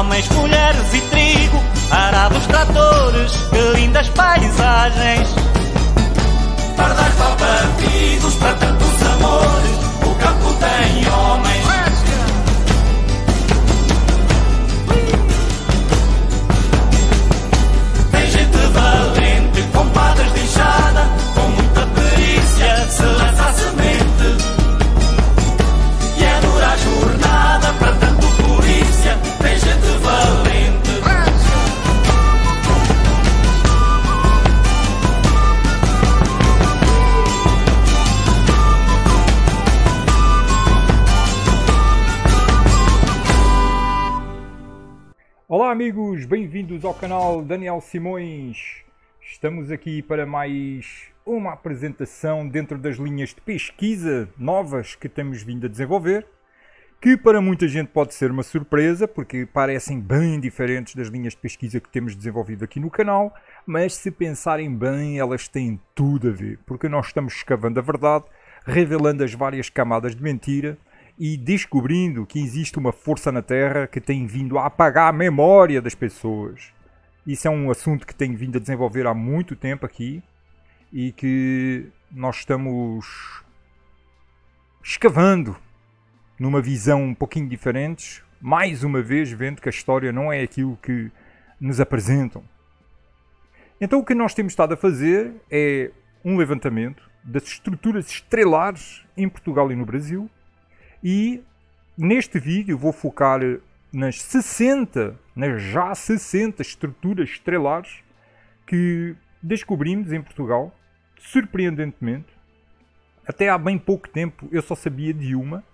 homens, mulheres e trigo, arados, tratores, que lindas paisagens. Pardais, papartigos, para tantos amores, o campo tem homens. Tem gente valente, com padres de enxada, com muita perícia, se lança a semente. E é dura a jornada, para tanto polícia, tem gente valente. Olá amigos, bem-vindos ao canal Daniel Simões. Estamos aqui para mais uma apresentação dentro das linhas de pesquisa novas que temos vindo a desenvolver, que para muita gente pode ser uma surpresa, porque parecem bem diferentes das linhas de pesquisa que temos desenvolvido aqui no canal, mas se pensarem bem, elas têm tudo a ver, porque nós estamos escavando a verdade, revelando as várias camadas de mentira, e descobrindo que existe uma força na Terra que tem vindo a apagar a memória das pessoas. Isso é um assunto que tenho vindo a desenvolver há muito tempo aqui e que nós estamos escavando numa visão um pouquinho diferente, mais uma vez vendo que a história não é aquilo que nos apresentam. Então o que nós temos estado a fazer é um levantamento das estruturas estelares em Portugal e no Brasil. E neste vídeo vou focar nas já 60 estruturas estelares que descobrimos em Portugal, surpreendentemente. Até há bem pouco tempo eu só sabia de uma,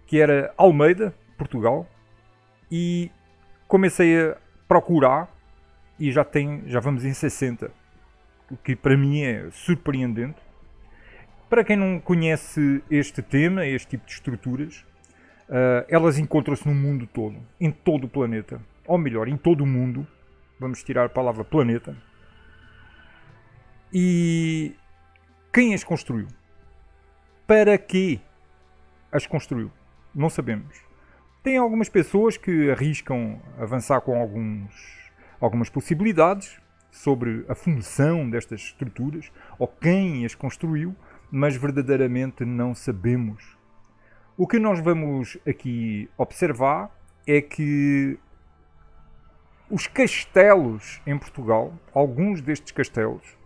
que era Almeida, Portugal, e comecei a procurar e já vamos em 60, o que para mim é surpreendente. Para quem não conhece este tema, este tipo de estruturas, elas encontram-se no mundo todo, em todo o planeta. Ou melhor, em todo o mundo. Vamos tirar a palavra planeta. E quem as construiu? Para que as construiu? Não sabemos. Tem algumas pessoas que arriscam avançar com algumas possibilidades sobre a função destas estruturas ou quem as construiu, mas verdadeiramente não sabemos. O que nós vamos aqui observar é que os castelos em Portugal, alguns destes castelos,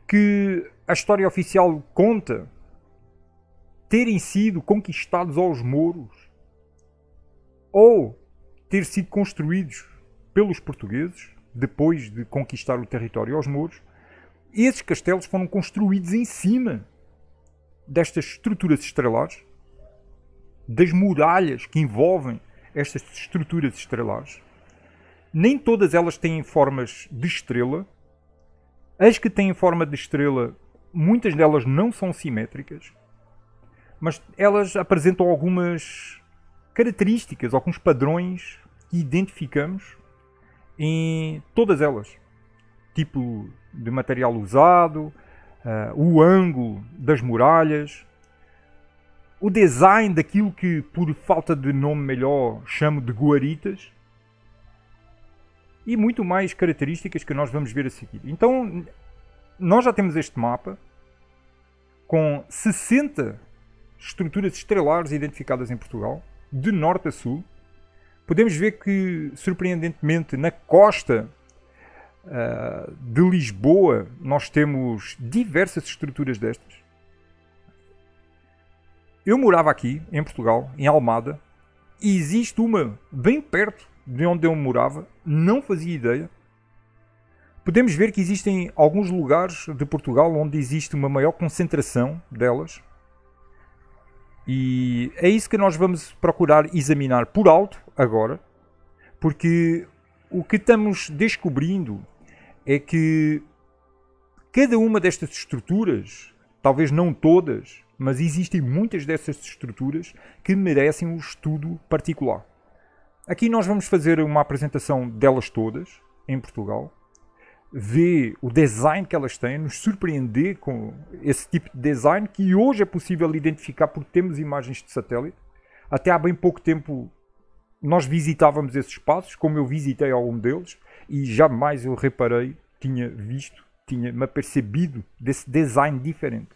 que a história oficial conta terem sido conquistados aos mouros ou ter sido construídos pelos portugueses depois de conquistar o território aos mouros, esses castelos foram construídos em cima destas estruturas estelares, das muralhas que envolvem estas estruturas estelares. Nem todas elas têm formas de estrela. As que têm forma de estrela, muitas delas não são simétricas, mas elas apresentam algumas características, alguns padrões que identificamos em todas elas. Tipo de material usado, o ângulo das muralhas, o design daquilo que, por falta de nome melhor, chamo de guaritas, e muito mais características que nós vamos ver a seguir. Então, nós já temos este mapa com 60 estruturas estelares identificadas em Portugal, de norte a sul. Podemos ver que, surpreendentemente, na costa de Lisboa, nós temos diversas estruturas destas. Eu morava aqui, em Portugal, em Almada, e existe uma bem perto de onde eu morava, não fazia ideia. Podemos ver que existem alguns lugares de Portugal onde existe uma maior concentração delas. E é isso que nós vamos procurar examinar por alto agora, porque o que estamos descobrindo é que cada uma destas estruturas, talvez não todas, mas existem muitas dessas estruturas que merecem um estudo particular. Aqui nós vamos fazer uma apresentação delas todas, em Portugal, ver o design que elas têm, nos surpreender com esse tipo de design que hoje é possível identificar porque temos imagens de satélite. Até há bem pouco tempo nós visitávamos esses espaços, como eu visitei algum deles, e jamais eu reparei, tinha-me apercebido desse design diferente.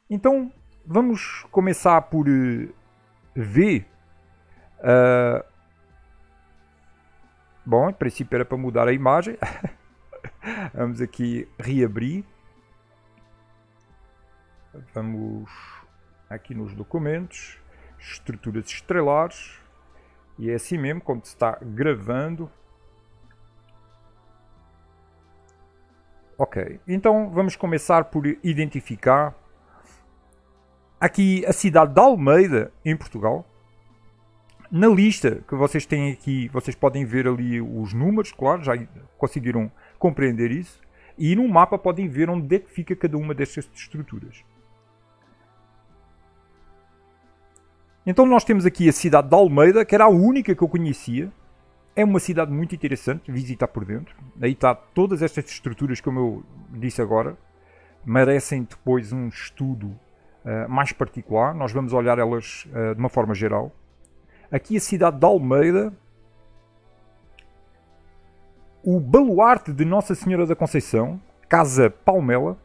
Então, vamos começar por ver. Bom, em princípio era para mudar a imagem. Vamos aqui reabrir. Vamos aqui nos documentos, estruturas estrelares. E é assim mesmo, como se está gravando. Ok, então vamos começar por identificar aqui a cidade de Almeida, em Portugal. Na lista que vocês têm aqui, vocês podem ver ali os números, claro, já conseguiram compreender isso. E no mapa podem ver onde é que fica cada uma destas estruturas. Então nós temos aqui a cidade de Almeida, que era a única que eu conhecia. É uma cidade muito interessante, visitar por dentro. Aí está todas estas estruturas, como eu disse agora, merecem depois um estudo mais particular. Nós vamos olhar elas de uma forma geral. Aqui a cidade de Almeida. O baluarte de Nossa Senhora da Conceição, Casa Palmela.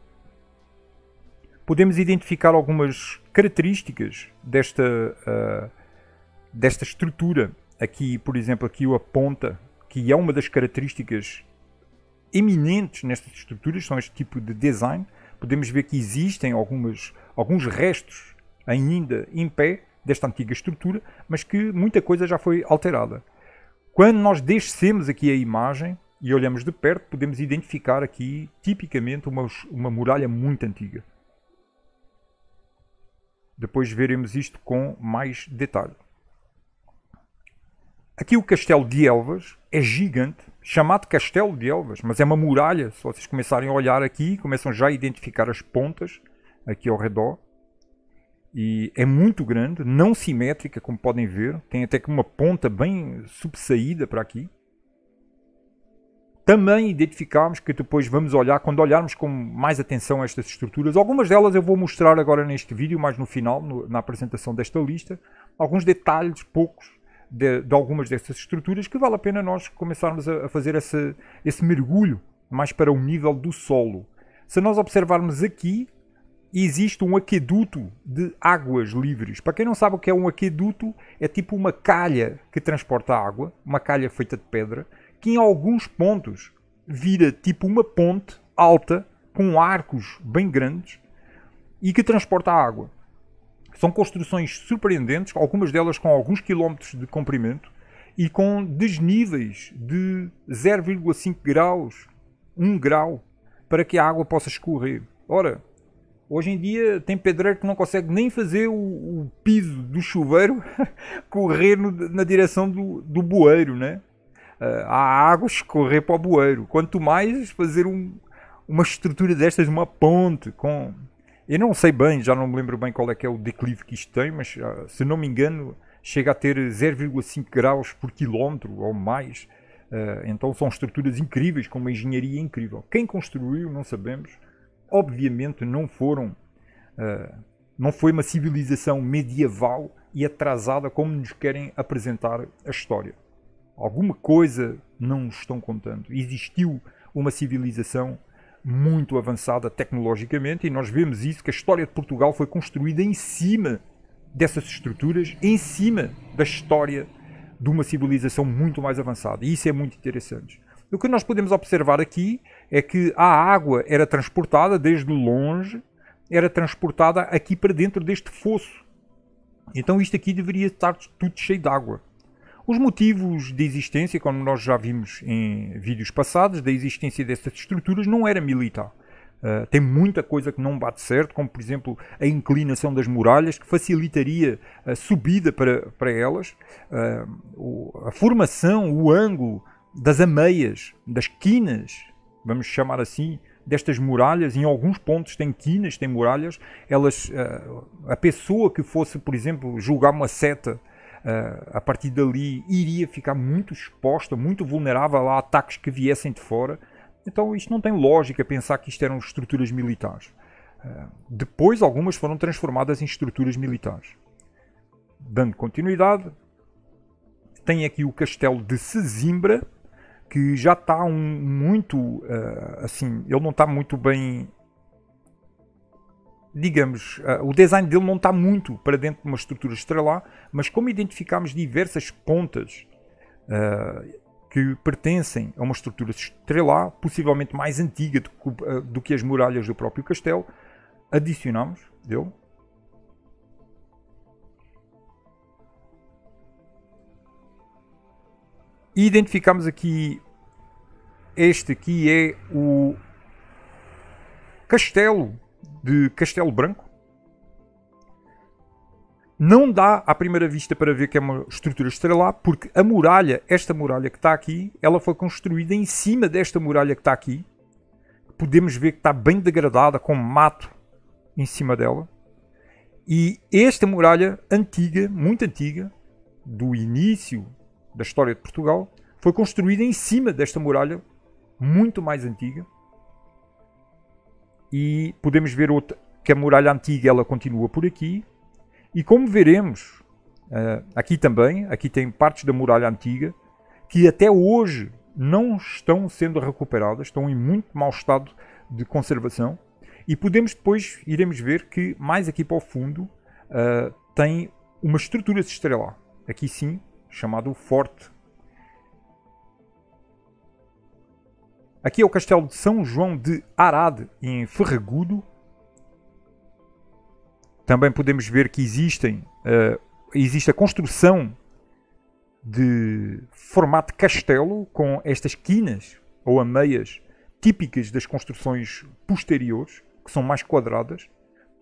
Podemos identificar algumas características desta estrutura. Aqui, por exemplo, aqui a ponta, que é uma das características eminentes nestas estruturas, são este tipo de design. Podemos ver que existem alguns restos ainda em pé desta antiga estrutura, mas que muita coisa já foi alterada. Quando nós descemos aqui a imagem e olhamos de perto, podemos identificar aqui, tipicamente, uma muralha muito antiga. Depois veremos isto com mais detalhe. Aqui o Castelo de Elvas é gigante, chamado Castelo de Elvas, mas é uma muralha. Se vocês começarem a olhar aqui, começam já a identificar as pontas aqui ao redor. E é muito grande, não simétrica, como podem ver. Tem até que uma ponta bem subsaída para aqui. Também identificámos que depois vamos olhar, quando olharmos com mais atenção a estas estruturas, algumas delas eu vou mostrar agora neste vídeo, mais no final, na apresentação desta lista, alguns detalhes, poucos, de algumas destas estruturas, que vale a pena nós começarmos a fazer esse mergulho mais para o nível do solo. Se nós observarmos aqui, existe um aqueduto de águas livres. Para quem não sabe o que é um aqueduto, é tipo uma calha que transporta água, uma calha feita de pedra, que em alguns pontos vira tipo uma ponte alta, com arcos bem grandes, e que transporta a água. São construções surpreendentes, algumas delas com alguns quilómetros de comprimento, e com desníveis de 0,5 graus, 1 grau, para que a água possa escorrer. Ora, hoje em dia tem pedreiro que não consegue nem fazer o piso do chuveiro correr na direção do bueiro, né? A água escorrer para o bueiro. Quanto mais fazer uma estrutura destas, uma ponte com... Eu não sei bem, já não me lembro bem qual é que é o declive que isto tem, mas se não me engano chega a ter 0,5 graus por quilómetro ou mais. Então são estruturas incríveis, com uma engenharia incrível. Quem construiu não sabemos. Obviamente não foi uma civilização medieval e atrasada como nos querem apresentar a história. Alguma coisa não nos estão contando. Existiu uma civilização muito avançada tecnologicamente e nós vemos isso, que a história de Portugal foi construída em cima dessas estruturas, em cima da história de uma civilização muito mais avançada. E isso é muito interessante. O que nós podemos observar aqui é que a água era transportada desde longe, era transportada aqui para dentro deste fosso. Então isto aqui deveria estar tudo cheio de água. Os motivos de existência, como nós já vimos em vídeos passados, da existência destas estruturas não era militar. Tem muita coisa que não bate certo, como por exemplo a inclinação das muralhas, que facilitaria a subida para elas, a formação, o ângulo das ameias, das quinas, vamos chamar assim, destas muralhas. Em alguns pontos tem quinas, tem muralhas. A pessoa que fosse, por exemplo, julgar uma seta, a partir dali iria ficar muito exposta, muito vulnerável a ataques que viessem de fora. Então isto não tem lógica pensar que isto eram estruturas militares. Depois algumas foram transformadas em estruturas militares. Dando continuidade, tem aqui o castelo de Sesimbra, que já está muito, assim, ele não está muito bem, digamos, o design dele não está muito para dentro de uma estrutura estrelar, mas como identificamos diversas pontas que pertencem a uma estrutura estrelar, possivelmente mais antiga do que as muralhas do próprio castelo, adicionamos dele. E identificamos aqui, este aqui é o castelo de Castelo Branco. Não dá à primeira vista para ver que é uma estrutura estrelar, porque a muralha, esta muralha que está aqui, ela foi construída em cima desta muralha que está aqui. Podemos ver que está bem degradada, com mato em cima dela. E esta muralha antiga, muito antiga, do início da história de Portugal, foi construída em cima desta muralha muito mais antiga. E podemos ver que a muralha antiga ela continua por aqui. E como veremos, aqui também, aqui tem partes da muralha antiga que até hoje não estão sendo recuperadas, estão em muito mau estado de conservação. E iremos ver que mais aqui para o fundo tem uma estrutura estrelar. Aqui sim, chamado Forte. Aqui é o castelo de São João de Arade, em Ferragudo. Também podemos ver que existe a construção de formato de castelo, com estas quinas ou ameias típicas das construções posteriores, que são mais quadradas,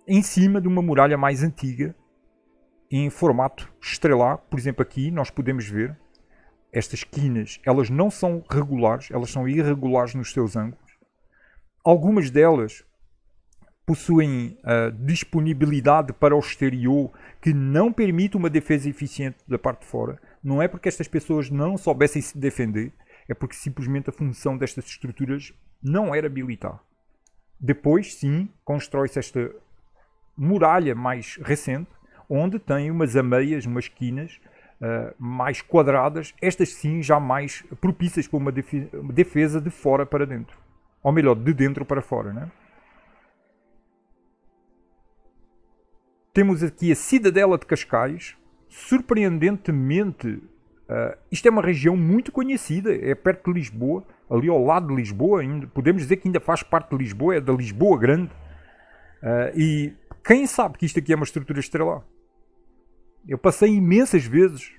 em cima de uma muralha mais antiga, em formato estrelar. Por exemplo, aqui nós podemos ver estas quinas, elas não são regulares, elas são irregulares nos seus ângulos. Algumas delas possuem disponibilidade para o exterior que não permite uma defesa eficiente da parte de fora. Não é porque estas pessoas não soubessem se defender, é porque simplesmente a função destas estruturas não era militar. Depois, sim, constrói-se esta muralha mais recente, onde tem umas ameias, umas quinas mais quadradas, estas sim já mais propícias para uma defesa de fora para dentro. Ou melhor, de dentro para fora, né? Temos aqui a Cidadela de Cascais. Surpreendentemente, isto é uma região muito conhecida, é perto de Lisboa, ali ao lado de Lisboa, podemos dizer que ainda faz parte de Lisboa, é da Lisboa Grande. E quem sabe que isto aqui é uma estrutura estrelar? Eu passei imensas vezes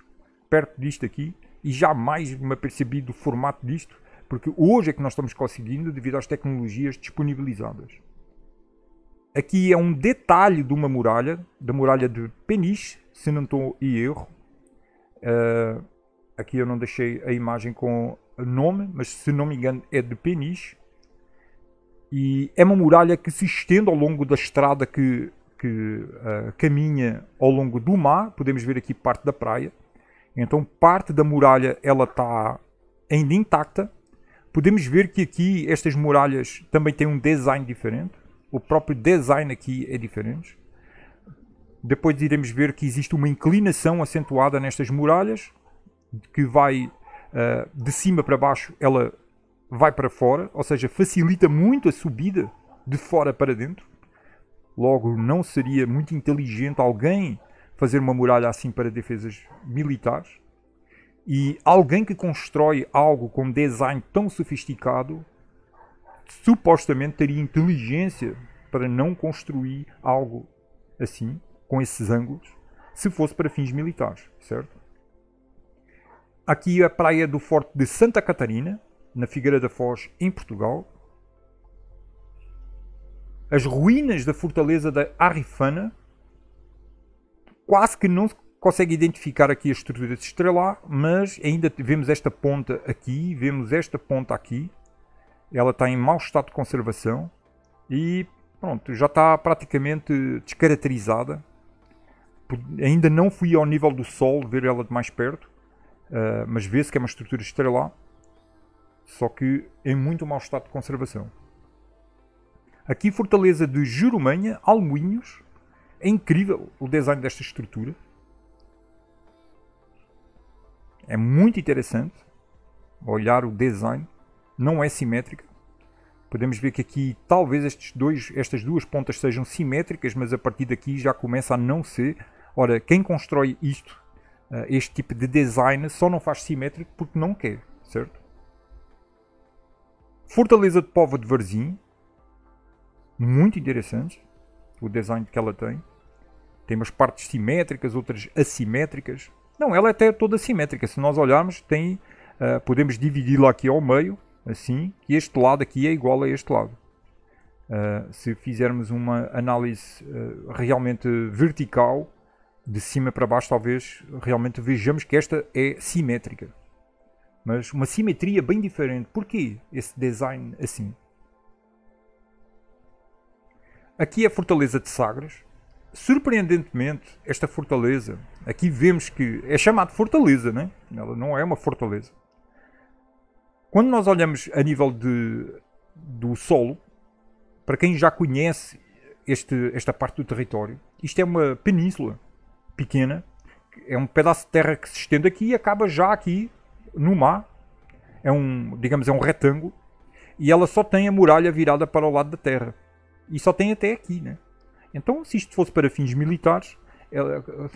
perto disto aqui e jamais me apercebi do formato disto, porque hoje é que nós estamos conseguindo devido às tecnologias disponibilizadas. Aqui é um detalhe de uma muralha, da muralha de Peniche, se não estou em erro. Aqui eu não deixei a imagem com o nome, mas se não me engano é de Peniche. E é uma muralha que se estende ao longo da estrada que caminha ao longo do mar. Podemos ver aqui parte da praia. Então parte da muralha ela está ainda intacta. Podemos ver que aqui estas muralhas também têm um design diferente. O próprio design aqui é diferente. Depois iremos ver que existe uma inclinação acentuada nestas muralhas, que vai de cima para baixo, ela vai para fora, ou seja, facilita muito a subida de fora para dentro. Logo, não seria muito inteligente alguém fazer uma muralha assim para defesas militares. E alguém que constrói algo com design tão sofisticado, supostamente teria inteligência para não construir algo assim, com esses ângulos, se fosse para fins militares, certo? Aqui a praia do Forte de Santa Catarina, na Figueira da Foz, em Portugal. As ruínas da fortaleza da Arrifana. Quase que não se consegue identificar aqui a estrutura de estrelar, mas ainda vemos esta ponta aqui, vemos esta ponta aqui. Ela está em mau estado de conservação e pronto, já está praticamente descaracterizada. Ainda não fui ao nível do sol ver ela de mais perto, mas vê-se que é uma estrutura estrelar, só que em muito mau estado de conservação. Aqui fortaleza de Jurumanha, Almoinhos. É incrível o design desta estrutura. É muito interessante olhar o design. Não é simétrica. Podemos ver que aqui talvez estas duas pontas sejam simétricas, mas a partir daqui já começa a não ser. Ora, quem constrói isto, este tipo de design, só não faz simétrico porque não quer, certo? Fortaleza de Póvoa de Varzim. Muito interessante o design que ela tem. Tem umas partes simétricas, outras assimétricas. Não, ela é até toda simétrica. Se nós olharmos, podemos dividi-la aqui ao meio, assim, que este lado aqui é igual a este lado. Se fizermos uma análise realmente vertical, de cima para baixo, talvez realmente vejamos que esta é simétrica. Mas uma simetria bem diferente. Porquê esse design assim? Aqui é a Fortaleza de Sagres. Surpreendentemente, esta fortaleza, aqui vemos que é chamada fortaleza, né? Ela não é uma fortaleza. Quando nós olhamos a nível do solo, para quem já conhece esta parte do território, isto é uma península pequena, é um pedaço de terra que se estende aqui e acaba já aqui no mar. Digamos, é um retângulo, e ela só tem a muralha virada para o lado da terra. E só tem até aqui, né? Então, se isto fosse para fins militares,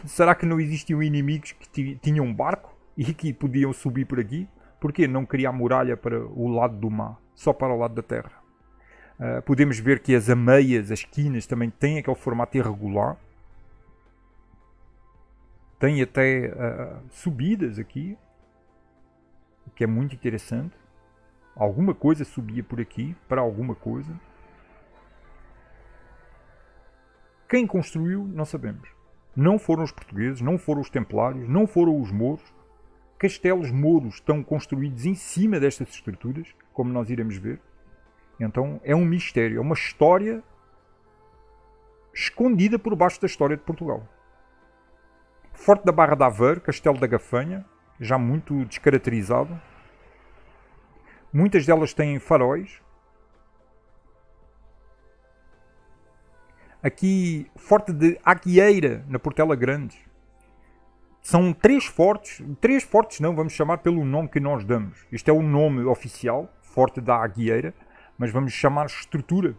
será que não existiam inimigos que tinham um barco e que podiam subir por aqui? Porquê não criar muralha para o lado do mar, só para o lado da terra? Podemos ver que as ameias, as quinas, também têm aquele formato irregular. Tem até subidas aqui, o que é muito interessante. Alguma coisa subia por aqui, para alguma coisa. Quem construiu, não sabemos. Não foram os portugueses, não foram os templários, não foram os mouros. Castelos mouros estão construídos em cima destas estruturas, como nós iremos ver. Então é um mistério, é uma história escondida por baixo da história de Portugal. Forte da Barra de Aveiro, Castelo da Gafanha, já muito descaracterizado. Muitas delas têm faróis. Aqui, Forte de Aguieira, na Portela Grande. São três fortes não, vamos chamar pelo nome que nós damos. Este é o nome oficial, Forte da Aguieira, mas vamos chamar estrutura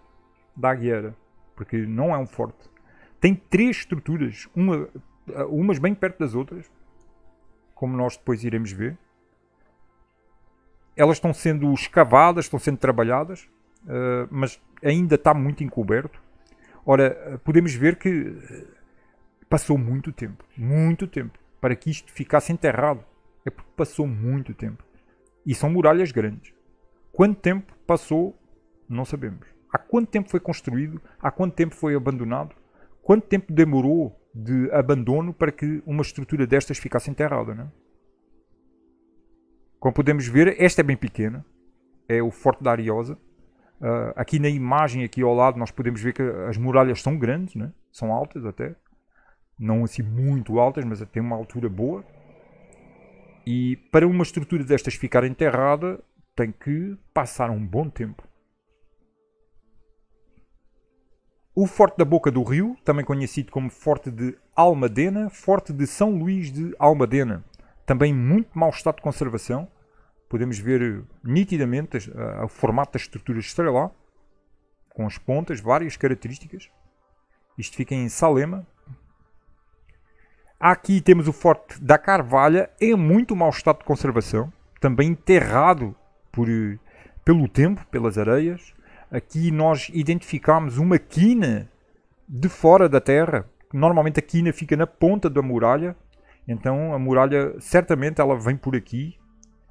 da Aguieira, porque não é um forte. Tem três estruturas, umas bem perto das outras, como nós depois iremos ver. Elas estão sendo escavadas, estão sendo trabalhadas, mas ainda está muito encoberto. Ora, podemos ver que passou muito tempo, para que isto ficasse enterrado. É porque passou muito tempo. E são muralhas grandes. Quanto tempo passou, não sabemos. Há quanto tempo foi construído, há quanto tempo foi abandonado, quanto tempo demorou de abandono para que uma estrutura destas ficasse enterrada, não é? Como podemos ver, esta é bem pequena. É o Forte da Ariosa. Aqui na imagem, aqui ao lado, nós podemos ver que as muralhas são grandes, né? São altas até. Não assim muito altas, mas tem uma altura boa. E para uma estrutura destas ficar enterrada, tem que passar um bom tempo. O Forte da Boca do Rio, também conhecido como Forte de Almadena, Forte de São Luís de Almadena. Também muito mau estado de conservação. Podemos ver nitidamente o formato da estrutura estrelar, com as pontas, várias características. Isto fica em Salema. Aqui temos o Forte da Carvalha, em muito mau estado de conservação, também enterrado pelo tempo, pelas areias. Aqui nós identificamos uma quina de fora da terra. Normalmente a quina fica na ponta da muralha. Então a muralha, certamente, ela vem por aqui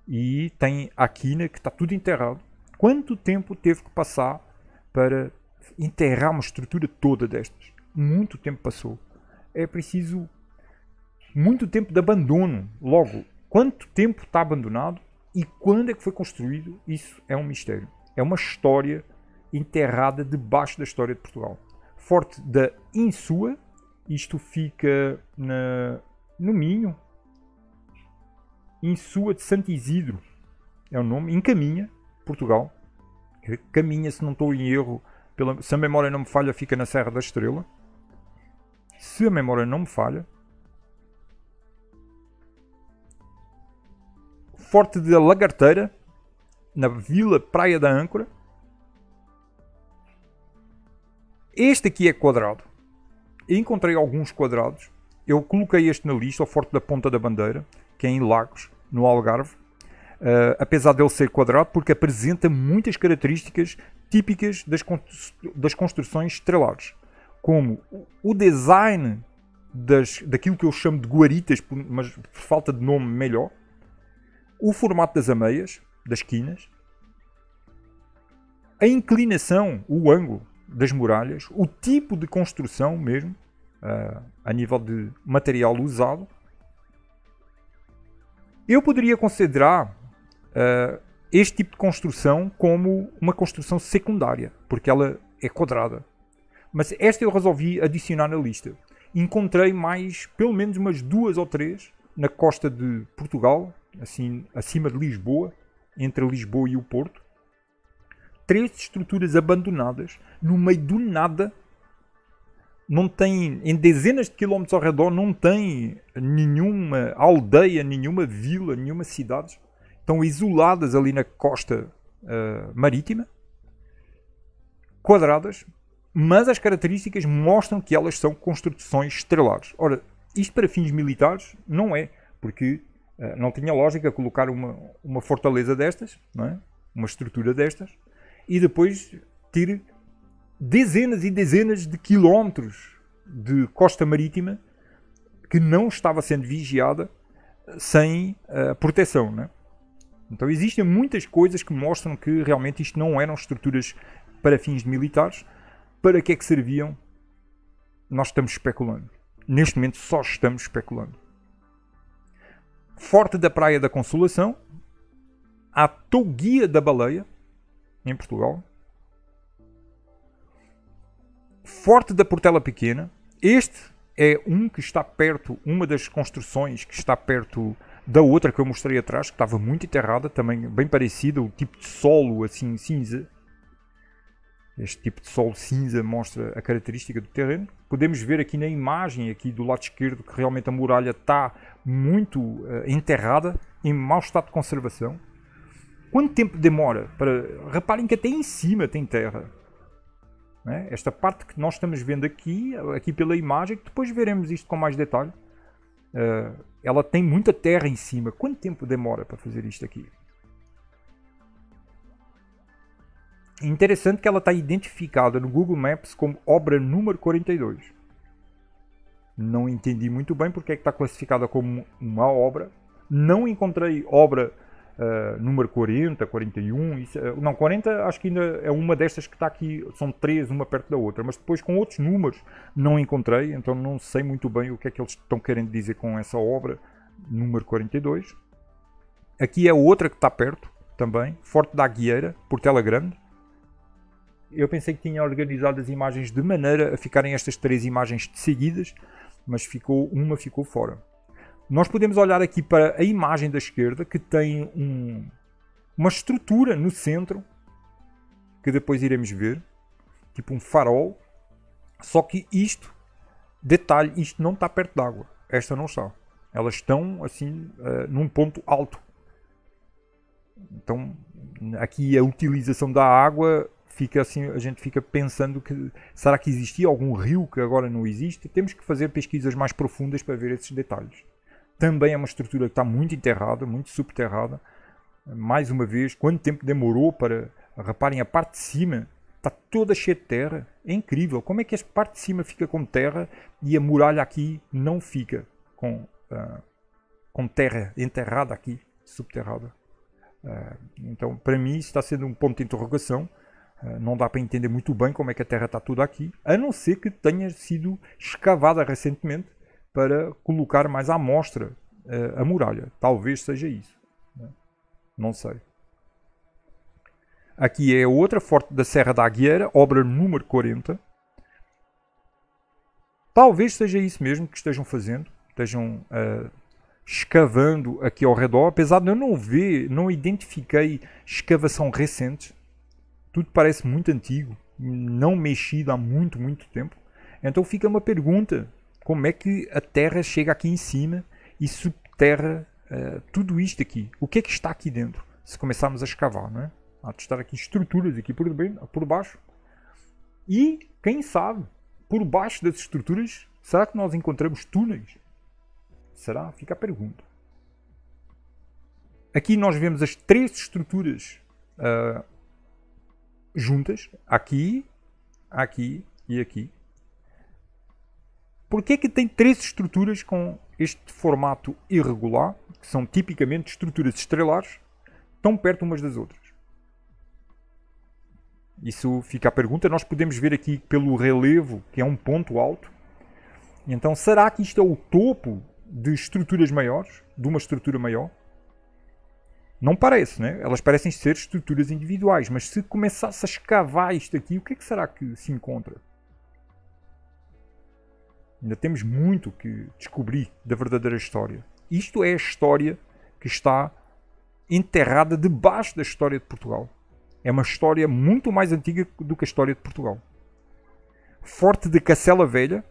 e tem a quina que está tudo enterrado. Quanto tempo teve que passar para enterrar uma estrutura toda destas? Muito tempo passou. É preciso muito tempo de abandono. Logo, quanto tempo está abandonado e quando é que foi construído? Isso é um mistério. É uma história enterrada debaixo da história de Portugal. Forte da Insua. Isto fica no Minho. Insua de Santo Isidro é o nome. Em Caminha, Portugal. Caminha, se não estou em erro, se a memória não me falha, fica na Serra da Estrela. Se a memória não me falha. Forte da Lagarteira, na Vila Praia da Âncora. Este aqui é quadrado. Encontrei alguns quadrados. Eu coloquei este na lista, o Forte da Ponta da Bandeira, que é em Lagos, no Algarve. Apesar dele ser quadrado, porque apresenta muitas características típicas das construções estrelares. Como o design daquilo que eu chamo de guaritas, mas por falta de nome melhor. O formato das ameias, das quinas. A inclinação, o ângulo das muralhas. O tipo de construção mesmo, a nível de material usado. Eu poderia considerar este tipo de construção como uma construção secundária, porque ela é quadrada. Mas esta eu resolvi adicionar na lista. Encontrei mais, pelo menos umas 2 ou 3 na costa de Portugal, assim, acima de Lisboa, entre Lisboa e o Porto. 3 estruturas abandonadas, no meio do nada. Não tem, em dezenas de quilómetros ao redor, não tem nenhuma aldeia, nenhuma vila, nenhuma cidade. Estão isoladas ali na costa marítima, quadradas, mas as características mostram que elas são construções estrelares. Ora, isto para fins militares não é, porque não tinha lógica colocar uma fortaleza destas, não é? Uma estrutura destas, e depois ter dezenas e dezenas de quilómetros de costa marítima que não estava sendo vigiada sem proteção, não é? Então existem muitas coisas que mostram que realmente isto não eram estruturas para fins militares. Para que é que serviam? Nós estamos especulando. Neste momento só estamos especulando. Forte da Praia da Consolação. A Touguia da Baleia, em Portugal. Forte da Portela Pequena. Este é um que está perto, uma das construções que está perto da outra que eu mostrei atrás, que estava muito enterrada, também bem parecida, o tipo de solo assim cinza. Este tipo de solo cinza mostra a característica do terreno. Podemos ver aqui na imagem aqui do lado esquerdo que realmente a muralha está muito enterrada, em mau estado de conservação. Quanto tempo demora? Reparem que até em cima tem terra. Né? Esta parte que nós estamos vendo aqui pela imagem, que depois veremos isto com mais detalhe. Ela tem muita terra em cima. Quanto tempo demora para fazer isto aqui? Interessante que ela está identificada no Google Maps como obra número 42. Não entendi muito bem porque é que está classificada como uma obra. Não encontrei obra número 40, 41. Não, 40 acho que ainda é uma destas que está aqui. São 3, uma perto da outra. Mas depois com outros números não encontrei. Então não sei muito bem o que é que eles estão querendo dizer com essa obra número 42. Aqui é outra que está perto também. Forte da Aguieira, Portela Grande. Eu pensei que tinha organizado as imagens de maneira a ficarem estas 3 imagens seguidas, mas uma ficou fora. Nós podemos olhar aqui para a imagem da esquerda, que tem uma estrutura no centro, que depois iremos ver, tipo um farol, só que isto, detalhe, isto não está perto d'água. Esta não está. Elas estão assim num ponto alto. Então, aqui a utilização da água... a gente fica pensando que será que existia algum rio que agora não existe? Temos que fazer pesquisas mais profundas para ver esses detalhes. Também é uma estrutura que está muito enterrada, muito subterrada. Mais uma vez, quanto tempo demorou para... Reparem, a parte de cima está toda cheia de terra. É incrível. Como é que esta parte de cima fica com terra e a muralha aqui não fica com terra enterrada aqui, subterrada? Então, para mim, isso está sendo um ponto de interrogação. Não dá para entender muito bem como é que a terra está toda aqui, a não ser que tenha sido escavada recentemente para colocar mais à mostra a muralha. Talvez seja isso. Não sei. Aqui é outra Forte da Serra da Aguieira, obra número 40. Talvez seja isso mesmo que estejam fazendo. Estejam escavando aqui ao redor. Apesar de eu não identifiquei escavação recente. Tudo parece muito antigo, não mexido há muito, muito tempo. Então fica uma pergunta: como é que a terra chega aqui em cima e subterra tudo isto aqui. O que é que está aqui dentro? Se começarmos a escavar, não é? Há de estar aqui estruturas aqui por baixo. E, quem sabe, por baixo das estruturas, será que nós encontramos túneis? Será? Fica a pergunta. Aqui nós vemos as 3 estruturas juntas. Aqui, aqui e aqui. Por que é que tem 3 estruturas com este formato irregular, que são tipicamente estruturas estrelares, tão perto umas das outras? Isso fica a pergunta. Nós podemos ver aqui pelo relevo, que é um ponto alto. Então, será que isto é o topo de estruturas maiores, de uma estrutura maior? Não parece, né? Elas parecem ser estruturas individuais, mas se começasse a escavar isto aqui, o que é que será que se encontra? Ainda temos muito que descobrir da verdadeira história. Isto é a história que está enterrada debaixo da história de Portugal. É uma história muito mais antiga do que a história de Portugal. Forte de Cacela Velha.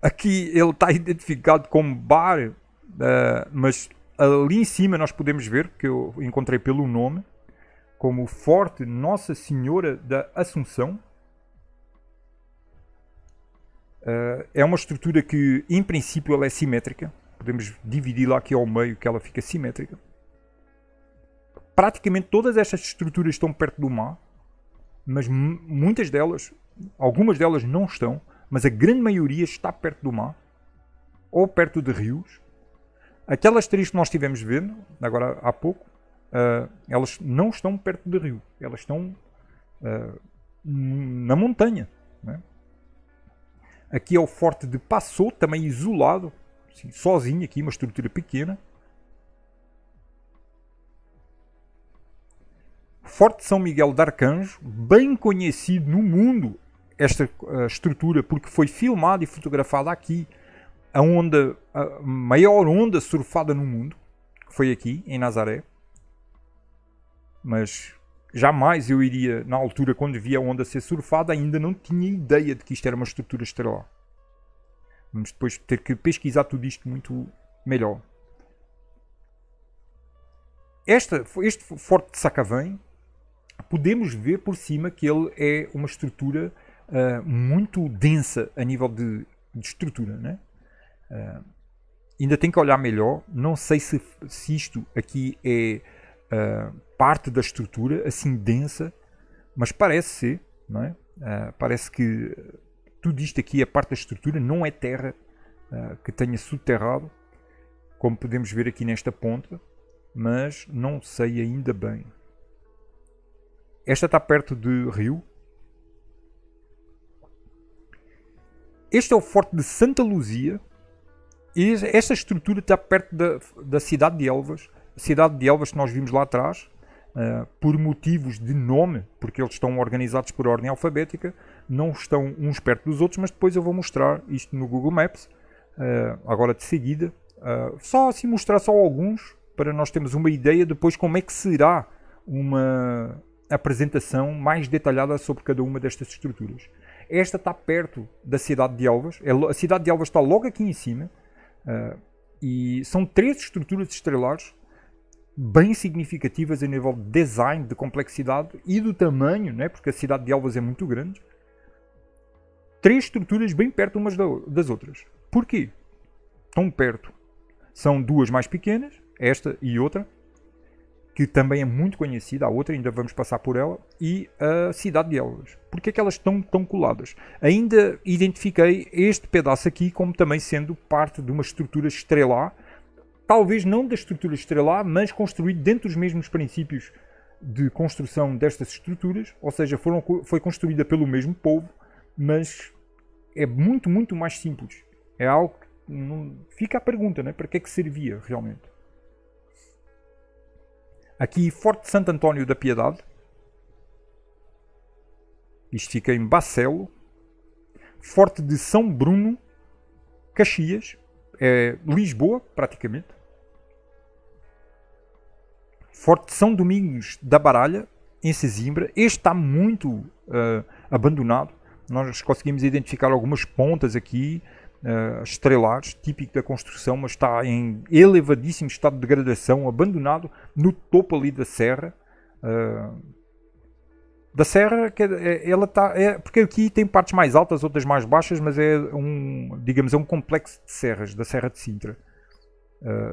Aqui ele está identificado como bar, mas ali em cima nós podemos ver, que eu encontrei pelo nome, como Forte Nossa Senhora da Assunção. É uma estrutura que, em princípio, ela é simétrica. Podemos dividi-la aqui ao meio, que ela fica simétrica. Praticamente todas estas estruturas estão perto do mar, mas muitas delas, algumas delas não estão, mas a grande maioria está perto do mar, ou perto de rios. Aquelas 3 que nós estivemos vendo, agora há pouco, elas não estão perto de rio, elas estão na montanha, né? Aqui é o Forte de Passou, também isolado, assim, sozinho aqui, uma estrutura pequena. Forte de São Miguel de Arcanjo, bem conhecido no mundo esta estrutura, porque foi filmada e fotografada aqui. A maior onda surfada no mundo, que foi aqui, em Nazaré. Mas jamais eu iria, na altura, quando vi a onda ser surfada, ainda não tinha ideia de que isto era uma estrutura estelar. Vamos depois ter que pesquisar tudo isto muito melhor. Este Forte de Sacavém, podemos ver por cima que ele é uma estrutura muito densa a nível de estrutura, né? Ainda tem que olhar melhor. Não sei se isto aqui é parte da estrutura assim densa, mas parece ser, não é? Parece que tudo isto aqui é parte da estrutura, não é terra que tenha soterrado, como podemos ver aqui nesta ponta, mas não sei ainda bem. Esta está perto de rio. Este é o Forte de Santa Luzia. E esta estrutura está perto da cidade de Elvas. A cidade de Elvas que nós vimos lá atrás, por motivos de nome, porque eles estão organizados por ordem alfabética, não estão uns perto dos outros, mas depois eu vou mostrar isto no Google Maps, agora de seguida. Só assim mostrar só alguns, para nós termos uma ideia depois como é que será uma apresentação mais detalhada sobre cada uma destas estruturas. Esta está perto da cidade de Elvas. A cidade de Elvas está logo aqui em cima. E são 3 estruturas estrelares bem significativas a nível de design, de complexidade e do tamanho, né? Porque a cidade de Elvas é muito grande. 3 estruturas bem perto umas das outras. Porquê? Tão perto. São 2 mais pequenas, esta e outra, que também é muito conhecida, a outra, ainda vamos passar por ela, e a cidade de Elvas. Porquê é que elas estão tão coladas? Ainda identifiquei este pedaço aqui como também sendo parte de uma estrutura estrelar, talvez não da estrutura estrelar, mas construído dentro dos mesmos princípios de construção destas estruturas, ou seja, foi construída pelo mesmo povo, mas é muito, muito mais simples. É algo que fica a pergunta, né? Para que é que servia realmente? Aqui, Forte de Santo António da Piedade. Isto fica em Bacelo. Forte de São Bruno, Caxias. É Lisboa, praticamente. Forte de São Domingos da Baralha, em Sesimbra. Este está muito abandonado. Nós conseguimos identificar algumas pontas aqui, estrelares, típico da construção, mas está em elevadíssimo estado de degradação, abandonado no topo ali da serra. Da serra, que ela está, porque aqui tem partes mais altas, outras mais baixas, mas digamos, é um complexo de serras, da Serra de Sintra.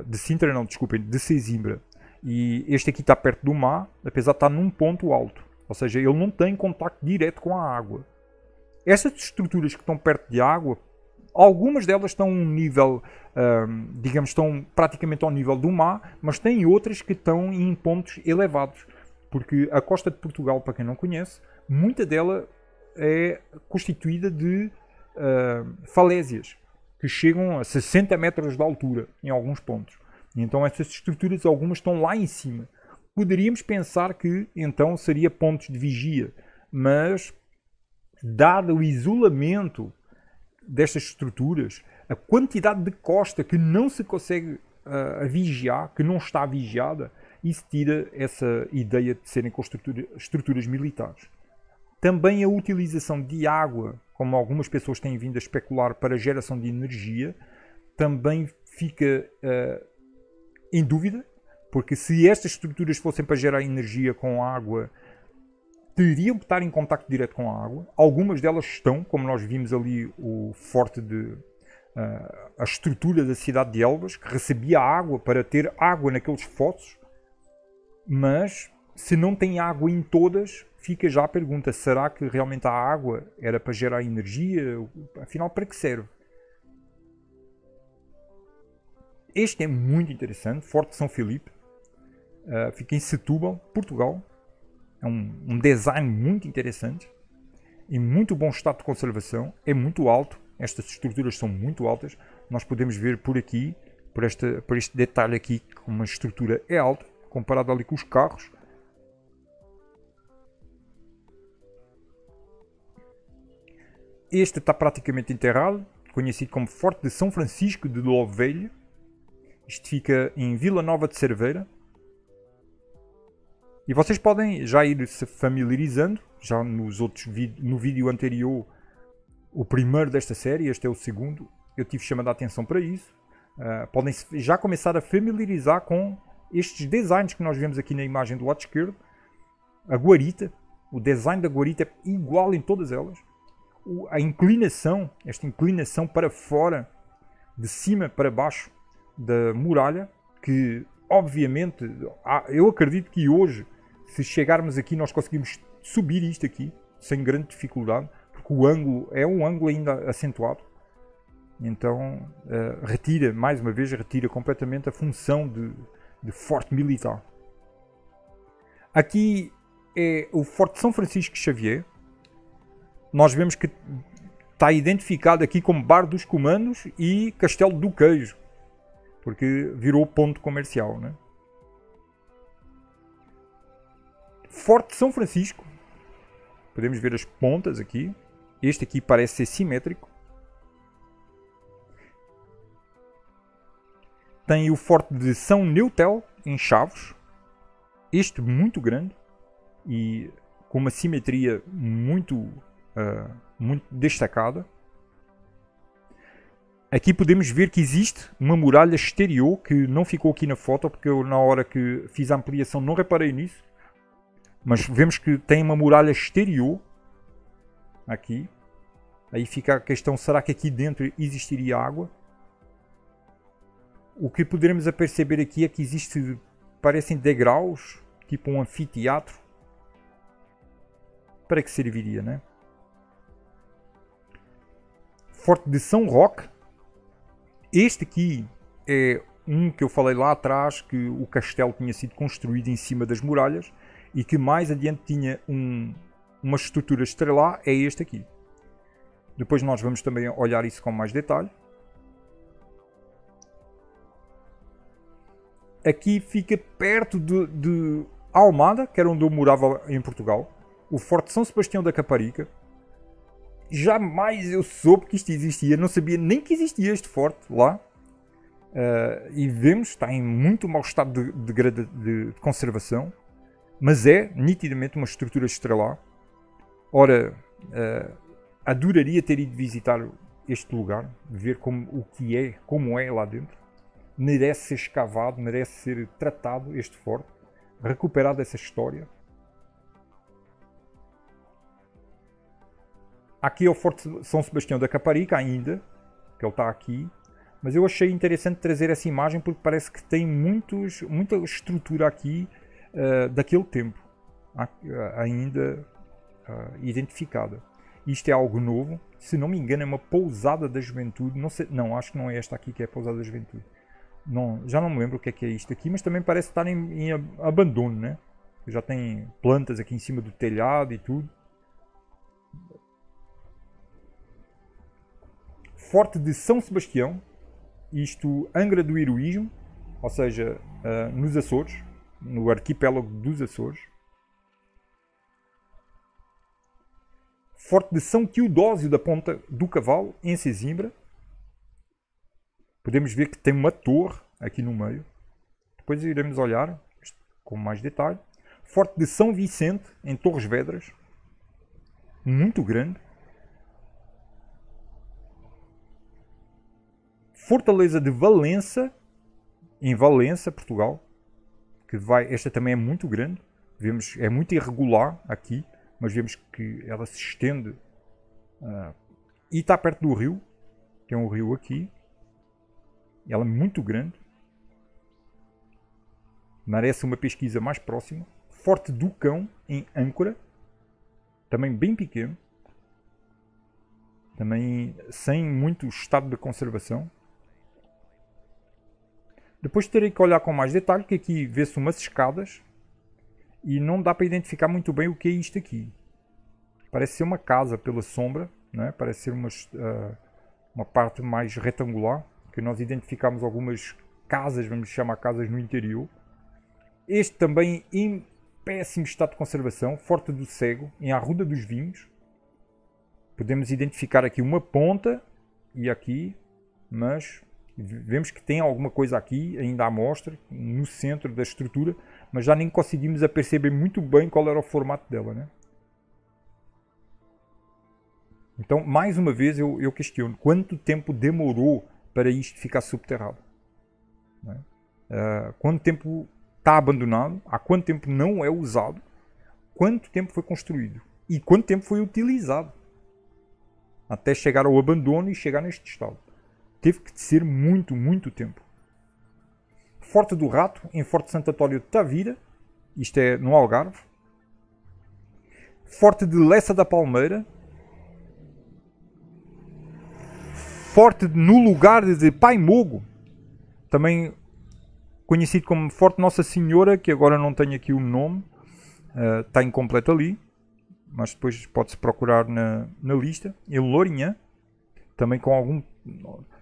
De Sintra não, desculpem, de Sesimbra. E este aqui está perto do mar, apesar de estar num ponto alto. Ou seja, ele não tem contacto direto com a água. Estas estruturas que estão perto de água, algumas delas estão a um nível, digamos, estão praticamente ao nível do mar, mas tem outras que estão em pontos elevados. Porque a costa de Portugal, para quem não conhece, muita dela é constituída de falésias, que chegam a 60 metros de altura, em alguns pontos. E então essas estruturas, algumas estão lá em cima. Poderíamos pensar que, então, seria pontos de vigia, mas, dado o isolamento destas estruturas, a quantidade de costa que não se consegue vigiar, que não está vigiada, isso tira essa ideia de serem estruturas militares. Também a utilização de água, como algumas pessoas têm vindo a especular, para geração de energia, também fica em dúvida, porque se estas estruturas fossem para gerar energia com água, teriam que estar em contacto direto com a água. Algumas delas estão, como nós vimos ali o forte a estrutura da cidade de Elvas, que recebia água para ter água naqueles fossos, mas se não tem água em todas, fica já a pergunta, será que realmente a água era para gerar energia? Afinal, para que serve? Este é muito interessante, Forte São Filipe, fica em Setúbal, Portugal. É um design muito interessante, em muito bom estado de conservação, é muito alto, estas estruturas são muito altas, nós podemos ver por aqui, por este detalhe aqui, que uma estrutura é alta, comparado ali com os carros. Este está praticamente enterrado, conhecido como Forte de São Francisco de Louvelha. Isto fica em Vila Nova de Cerveira. E vocês podem já ir se familiarizando, já no vídeo anterior, o primeiro desta série, este é o segundo, eu tive chamado a atenção para isso. Podem já começar a familiarizar com estes designs que nós vemos aqui na imagem do lado esquerdo. A guarita, o design da guarita é igual em todas elas. A inclinação, esta inclinação para fora, de cima para baixo da muralha, que obviamente, eu acredito que hoje, se chegarmos aqui, nós conseguimos subir isto aqui, sem grande dificuldade, porque o ângulo é um ângulo ainda acentuado. Então, mais uma vez, retira completamente a função de forte militar. Aqui é o Forte São Francisco Xavier. Nós vemos que está identificado aqui como Bar dos Comandos e Castelo do Queijo, porque virou ponto comercial, né? Forte São Francisco. Podemos ver as pontas aqui. Este aqui parece ser simétrico. Tem o Forte de São Neutel, em Chaves. Este muito grande e com uma simetria muito destacada. Aqui podemos ver que existe uma muralha exterior que não ficou aqui na foto, porque eu na hora que fiz a ampliação não reparei nisso. Mas vemos que tem uma muralha exterior aqui. Aí fica a questão, será que aqui dentro existiria água? O que poderemos perceber aqui é que parecem degraus, tipo um anfiteatro. Para que serviria, né? Forte de São Roque. Este aqui é um que eu falei lá atrás, que o castelo tinha sido construído em cima das muralhas e que mais adiante tinha uma estrutura estrelar, é este aqui. Depois nós vamos também olhar isso com mais detalhe. Aqui fica perto de Almada, que era onde eu morava em Portugal. O Forte São Sebastião da Caparica. Jamais eu soube que isto existia. Não sabia nem que existia este forte lá. E vemos, está em muito mau estado de conservação. Mas é nitidamente uma estrutura estrelar. Ora, adoraria ter ido visitar este lugar, ver como é lá dentro. Merece ser escavado, merece ser tratado este forte, recuperado essa história. Aqui é o Forte São Sebastião da Caparica ainda, que ele está aqui, mas eu achei interessante trazer essa imagem porque parece que tem muita estrutura aqui daquele tempo, ainda identificada. Isto é algo novo, se não me engano é uma pousada da juventude, não, acho que não é esta aqui que é a pousada da juventude. Não, já não me lembro o que é isto aqui, mas também parece estar em abandono, né? Já tem plantas aqui em cima do telhado e tudo. Forte de São Sebastião, isto Angra do Heroísmo, ou seja, nos Açores, no arquipélago dos Açores. Forte de São Teodósio da Ponta do Cavalo, em Sesimbra. Podemos ver que tem uma torre aqui no meio. Depois iremos olhar com mais detalhe. Forte de São Vicente, em Torres Vedras. Muito grande. Fortaleza de Valença, em Valença, Portugal. Esta também é muito grande. Vemos, é muito irregular aqui, mas vemos que ela se estende. E está perto do rio. Tem um rio aqui. Ela é muito grande. Merece uma pesquisa mais próxima. Forte do Cão, em Âncora. Também bem pequeno. Também sem muito estado de conservação. Depois terei que olhar com mais detalhe, que aqui vê-se umas escadas. E não dá para identificar muito bem o que é isto aqui. Parece ser uma casa pela sombra. Né? Parece ser uma parte mais retangular. Que nós identificamos algumas casas, vamos chamar casas no interior. Este também em péssimo estado de conservação, Forte do Cego, em Arruda dos Vinhos. Podemos identificar aqui uma ponta e aqui, mas vemos que tem alguma coisa aqui ainda à mostra, no centro da estrutura, mas já nem conseguimos aperceber muito bem qual era o formato dela, né? Então, mais uma vez, eu questiono quanto tempo demorou para isto ficar subterrado. Né? Quanto tempo está abandonado? Há quanto tempo não é usado? Quanto tempo foi construído? E quanto tempo foi utilizado? Até chegar ao abandono e chegar neste estado. Teve que ser muito, muito tempo. Forte do Rato, em Forte Santo António de Tavira. Isto é no Algarve. Forte de Lessa da Palmeira. Forte no lugar de Paimogo, também conhecido como Forte Nossa Senhora, que agora não tenho aqui o nome, está incompleto ali, mas depois pode-se procurar na lista. Em Lourinhã, também com algum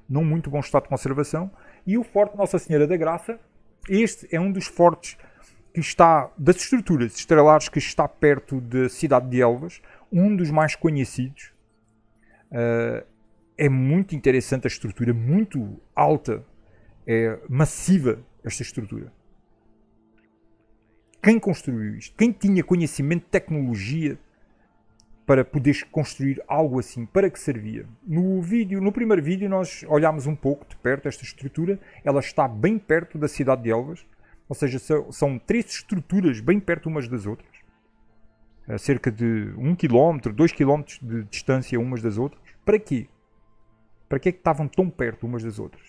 não muito bom estado de conservação. E o Forte Nossa Senhora da Graça, este é um dos fortes que está, das estruturas estrelares que está perto da cidade de Elvas, um dos mais conhecidos. É muito interessante a estrutura, muito alta, é massiva esta estrutura. Quem construiu isto? Quem tinha conhecimento de tecnologia para poder construir algo assim? Para que servia? No primeiro vídeo nós olhámos um pouco de perto esta estrutura. Ela está bem perto da cidade de Elvas, ou seja, são 3 estruturas bem perto umas das outras. A cerca de 1 km, 2 km de distância umas das outras. Para quê? Para que é que estavam tão perto umas das outras?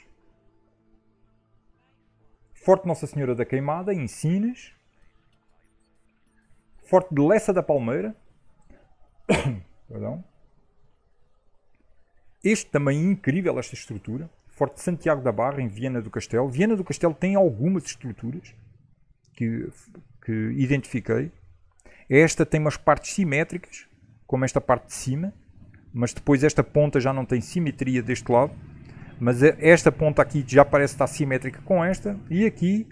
Forte Nossa Senhora da Queimada, em Sines. Forte de Lessa da Palmeira. Perdão. Este também é incrível, esta estrutura. Forte de Santiago da Barra, em Viana do Castelo. Viana do Castelo tem algumas estruturas que identifiquei. Esta tem umas partes simétricas, como esta parte de cima. Mas depois esta ponta já não tem simetria deste lado. Mas esta ponta aqui já parece estar simétrica com esta. E aqui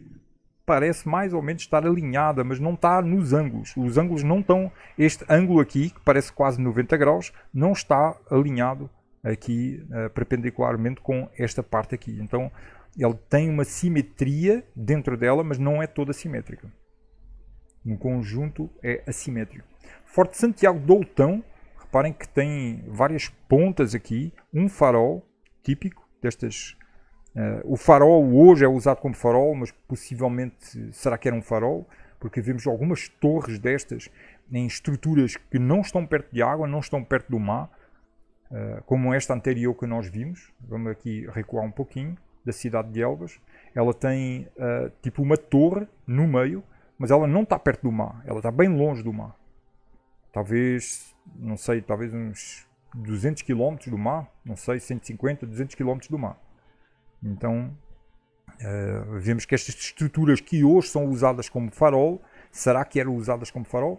parece mais ou menos estar alinhada, mas não está nos ângulos. Os ângulos não estão... Este ângulo aqui, que parece quase 90 graus, não está alinhado aqui perpendicularmente com esta parte aqui. Então ele tem uma simetria dentro dela, mas não é toda simétrica. No conjunto é assimétrico. Forte Santiago do Outão. reparem que tem várias pontas aqui, um farol típico destas. O farol hoje é usado como farol, mas possivelmente será que era um farol? Porque vemos algumas torres destas em estruturas que não estão perto de água, não estão perto do mar, como esta anterior que nós vimos. Vamos aqui recuar um pouquinho, da cidade de Elvas. Ela tem tipo uma torre no meio, mas ela não está perto do mar, ela está bem longe do mar. Talvez, não sei, talvez uns 200 km do mar, não sei, 150, 200 km do mar. Então, vemos que estas estruturas que hoje são usadas como farol, será que eram usadas como farol?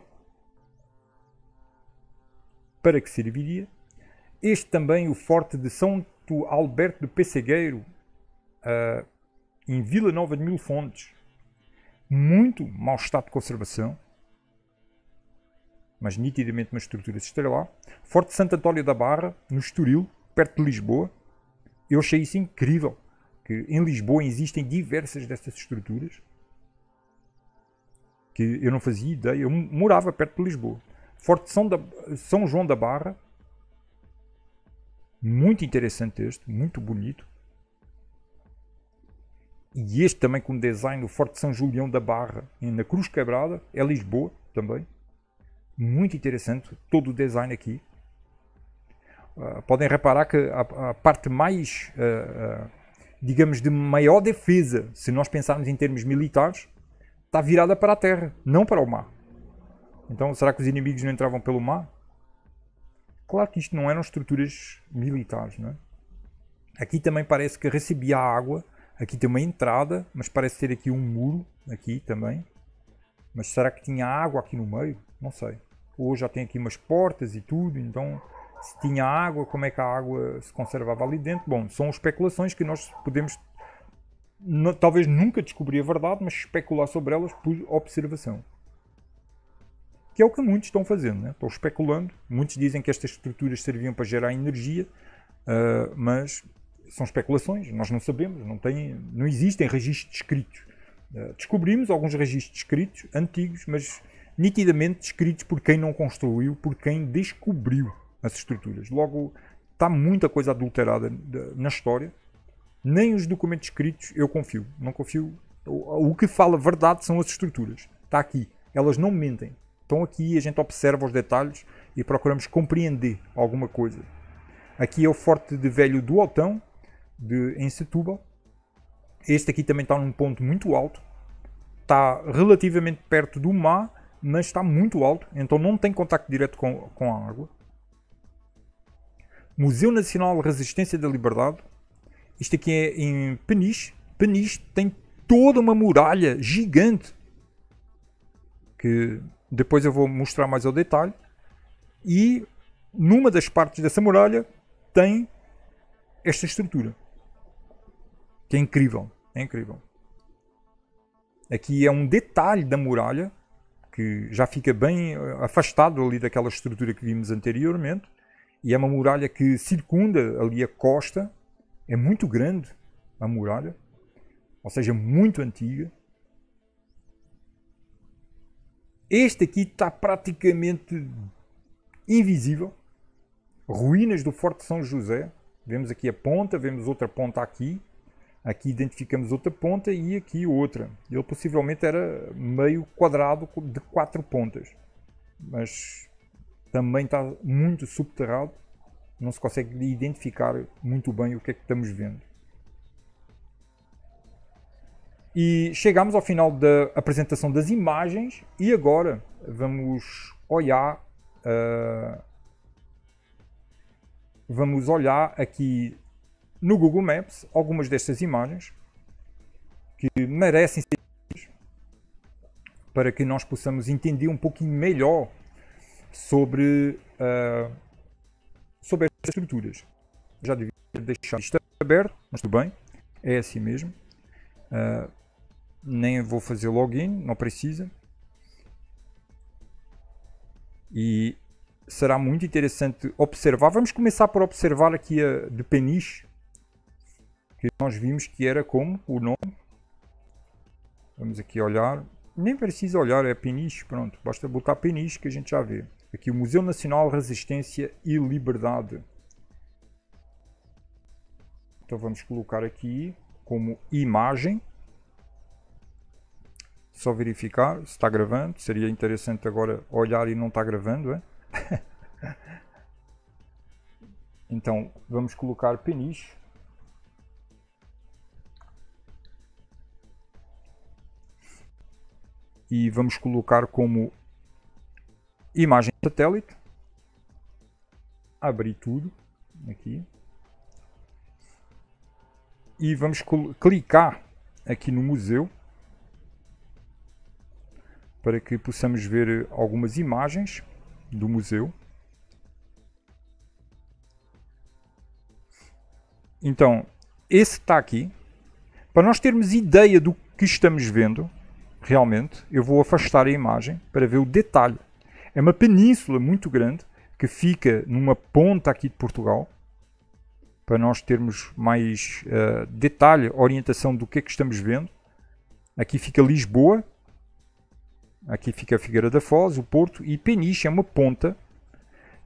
Para que serviria? Este também, o Forte de São Alberto de Pessegueiro, em Vila Nova de Mil Fontes. Muito mau estado de conservação, mas nitidamente uma estrutura estrelar. Forte de Santo António da Barra, no Estoril, perto de Lisboa. Eu achei isso incrível, que em Lisboa existem diversas destas estruturas, que eu não fazia ideia, eu morava perto de Lisboa. Forte de São João da Barra, muito interessante este, muito bonito. E este também com design, o Forte de São Julião da Barra, na Cruz Quebrada, é Lisboa também. Muito interessante, todo o design aqui. Podem reparar que a parte mais, digamos, de maior defesa, se nós pensarmos em termos militares, está virada para a terra, não para o mar. Então, será que os inimigos não entravam pelo mar? Claro que isto não eram estruturas militares, não é? Aqui também parece que recebia água. Aqui tem uma entrada, mas parece ter aqui um muro, aqui também. Mas será que tinha água aqui no meio? Não sei. Hoje já tem aqui umas portas e tudo, então se tinha água, como é que a água se conservava ali dentro? Bom, são especulações que nós podemos, talvez nunca descobrir a verdade, mas especular sobre elas por observação. Que é o que muitos estão fazendo, né? Estão especulando. Muitos dizem que estas estruturas serviam para gerar energia, mas são especulações, nós não sabemos, não existem registros escritos. Descobrimos alguns registros escritos, antigos, mas nitidamente descritos por quem não construiu, por quem descobriu as estruturas. Logo, está muita coisa adulterada na história. Nem os documentos escritos eu confio. Não confio. O que fala verdade são as estruturas. Está aqui. Elas não mentem. Estão aqui e a gente observa os detalhes e procuramos compreender alguma coisa. Aqui é o Forte de Velho do Altão, em Setúbal. Este aqui também está num ponto muito alto. Está relativamente perto do mar, mas está muito alto, então não tem contacto direto com a água. Museu Nacional de Resistência da Liberdade. Isto aqui é em Peniche. Peniche tem toda uma muralha gigante, que depois eu vou mostrar mais ao detalhe. E numa das partes dessa muralha tem esta estrutura, que é incrível, é incrível. Aqui é um detalhe da muralha, que já fica bem afastado ali daquela estrutura que vimos anteriormente. E é uma muralha que circunda ali a costa. É muito grande a muralha, ou seja, muito antiga. Este aqui está praticamente invisível. Ruínas do Forte de São José. Vemos aqui a ponta, vemos outra ponta aqui. Aqui identificamos outra ponta e aqui outra. Ele possivelmente era meio quadrado de 4 pontas. Mas também está muito subterrado. Não se consegue identificar muito bem o que é que estamos vendo. E chegamos ao final da apresentação das imagens. E agora vamos olhar... vamos olhar aqui no Google Maps algumas destas imagens que merecem ser vistas para que nós possamos entender um pouquinho melhor sobre estas estruturas. Já devia deixar isto aberto, mas tudo bem, é assim mesmo. Nem vou fazer login, não precisa. E será muito interessante observar. Vamos começar por observar aqui a de Peniche, que nós vimos que era como o nome. Vamos aqui olhar. Nem precisa olhar, é Peniche, pronto. Basta botar Peniche que a gente já vê. Aqui o Museu Nacional Resistência e Liberdade. Então vamos colocar aqui como imagem. Só verificar se está gravando. Seria interessante agora olhar e não está gravando, é? Então vamos colocar Peniche. E vamos colocar como imagem satélite. Abrir tudo aqui. E vamos clicar aqui no museu para que possamos ver algumas imagens do museu. Então, esse está aqui. Para nós termos ideia do que estamos vendo, realmente, eu vou afastar a imagem para ver o detalhe. É uma península muito grande que fica numa ponta aqui de Portugal. Para nós termos mais detalhe, orientação do que é que estamos vendo. Aqui fica Lisboa. Aqui fica Figueira da Foz, o Porto. E Peniche é uma ponta,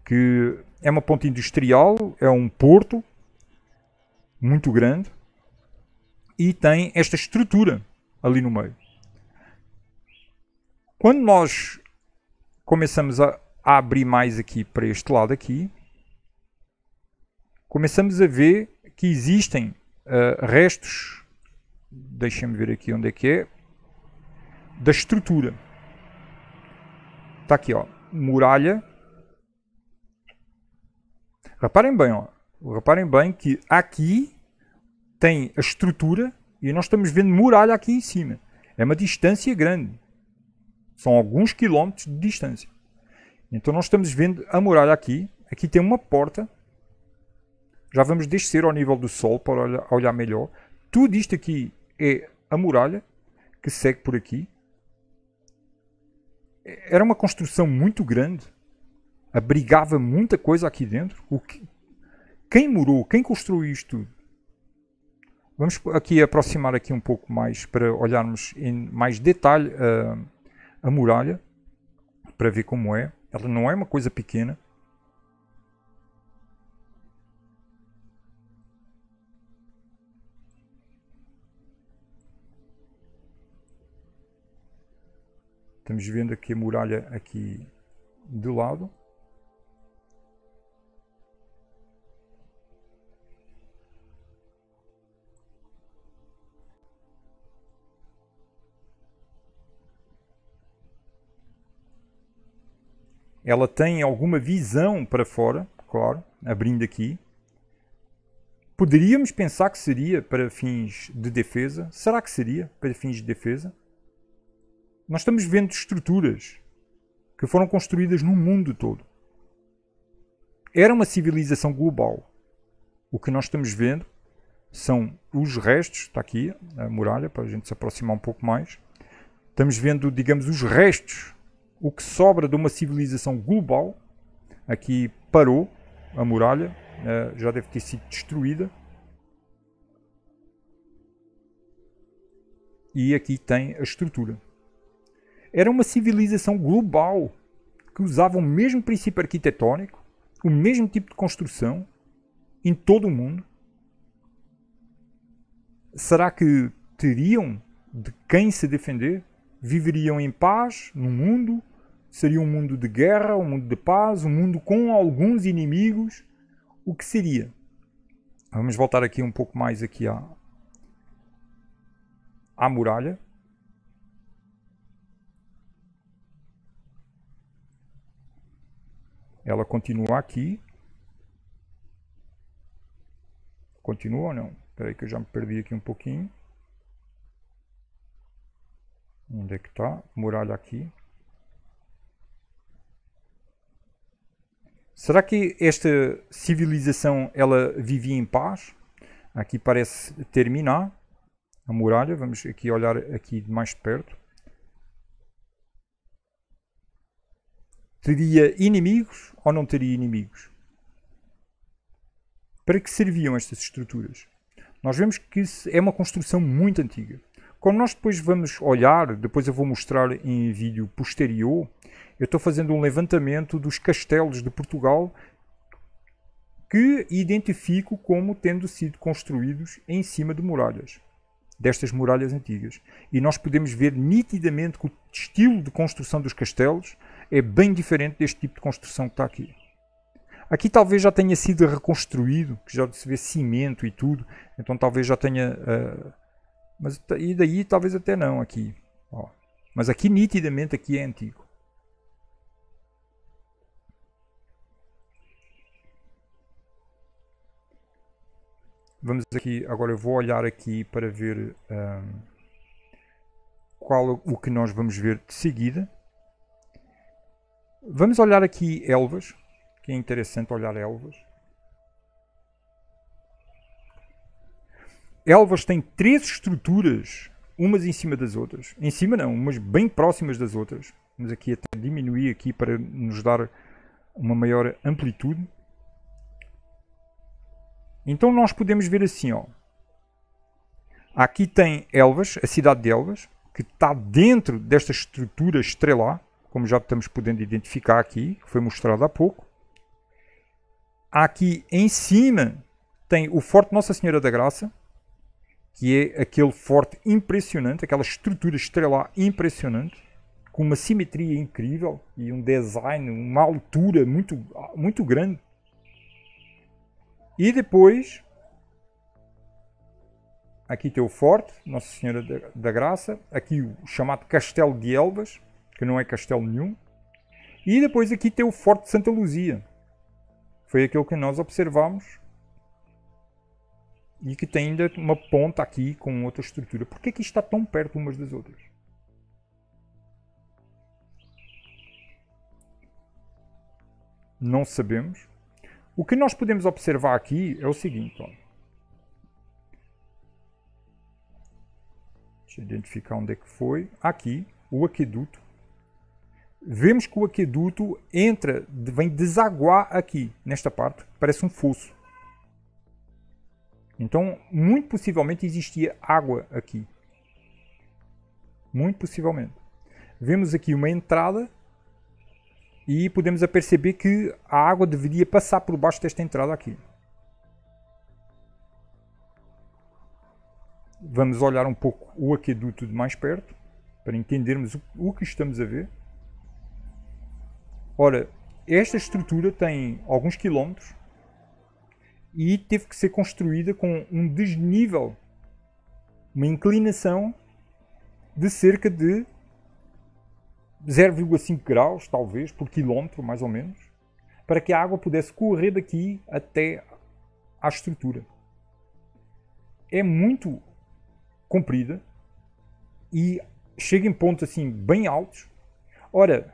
que é uma ponta industrial, é um porto muito grande. E tem esta estrutura ali no meio. Quando nós começamos a abrir mais aqui para este lado aqui, começamos a ver que existem restos, deixem-me ver aqui onde é que é, da estrutura. Está aqui, ó, muralha. Reparem bem, ó, reparem bem que aqui tem a estrutura e nós estamos vendo muralha aqui em cima. É uma distância grande. São alguns quilómetros de distância. Então nós estamos vendo a muralha aqui. Aqui tem uma porta. Já vamos descer ao nível do sol para olhar melhor. Tudo isto aqui é a muralha que segue por aqui. Era uma construção muito grande. Abrigava muita coisa aqui dentro. Quem morou? Quem construiu isto tudo? Vamos aqui aproximar aqui um pouco mais para olharmos em mais detalhe a muralha. Para ver como é. Ela não é uma coisa pequena. Estamos vendo aqui a muralha aqui do lado. Ela tem alguma visão para fora, claro, abrindo aqui. Poderíamos pensar que seria para fins de defesa. Será que seria para fins de defesa? Nós estamos vendo estruturas que foram construídas no mundo todo. Era uma civilização global. O que nós estamos vendo são os restos, está aqui a muralha, para a gente se aproximar um pouco mais. Estamos vendo, digamos, os restos, o que sobra de uma civilização global. Aqui parou a muralha, já deve ter sido destruída. E aqui tem a estrutura. Era uma civilização global que usava o mesmo princípio arquitetónico, o mesmo tipo de construção em todo o mundo. Será que teriam de quem se defender? Viveriam em paz no mundo? Seria um mundo de guerra, um mundo de paz, um mundo com alguns inimigos? O que seria? Vamos voltar aqui um pouco mais aqui à muralha. Ela continua aqui. Continua ou não? Espera aí que eu já me perdi aqui um pouquinho. Onde é que está? Muralha aqui. Será que esta civilização ela vivia em paz? Aqui parece terminar a muralha. Vamos aqui olhar aqui de mais perto. Teria inimigos ou não teria inimigos? Para que serviam estas estruturas? Nós vemos que é uma construção muito antiga. Como nós depois vamos olhar, depois eu vou mostrar em vídeo posterior, Eu estou fazendo um levantamento dos castelos de Portugal que identifico como tendo sido construídos em cima de muralhas, destas muralhas antigas. E nós podemos ver nitidamente que o estilo de construção dos castelos é bem diferente deste tipo de construção que está aqui. Aqui talvez já tenha sido reconstruído, que já se vê cimento e tudo, então talvez já tenha... mas e daí talvez até não aqui. Ó. Mas aqui nitidamente aqui é antigo. Vamos aqui, agora eu vou olhar aqui para ver qual o que nós vamos ver de seguida. Vamos olhar aqui Elvas, que é interessante olhar Elvas. Elvas tem 3 estruturas, umas em cima das outras. Em cima não, umas bem próximas das outras. Vamos aqui até diminuir aqui para nos dar uma maior amplitude. Então nós podemos ver assim, ó. Aqui tem Elvas, a cidade de Elvas, que está dentro desta estrutura estrelar, como já estamos podendo identificar aqui, que foi mostrado há pouco. Aqui em cima tem o Forte Nossa Senhora da Graça, que é aquele forte impressionante, aquela estrutura estrelar impressionante, com uma simetria incrível e um design, uma altura muito, muito grande. E depois, aqui tem o Forte, Nossa Senhora da Graça, aqui o chamado Castelo de Elvas, que não é castelo nenhum. E depois aqui tem o Forte de Santa Luzia. Foi aquele que nós observamos. E que tem ainda uma ponta aqui com outra estrutura. Por que é que isto está tão perto umas das outras? Não sabemos. O que nós podemos observar aqui é o seguinte. Ó. Deixa eu identificar onde é que foi. Aqui, o aqueduto. Vemos que o aqueduto entra, vem desaguar aqui, nesta parte. Parece um fosso. Então, muito possivelmente existia água aqui. Muito possivelmente. Vemos aqui uma entrada. E podemos aperceber que a água deveria passar por baixo desta entrada aqui. Vamos olhar um pouco o aqueduto de mais perto, para entendermos o que estamos a ver. Ora, esta estrutura tem alguns quilómetros e teve que ser construída com um desnível, uma inclinação de cerca de 0,5 graus, talvez, por quilómetro, mais ou menos, para que a água pudesse correr daqui até à estrutura. É muito comprida e chega em pontos assim bem altos. Ora,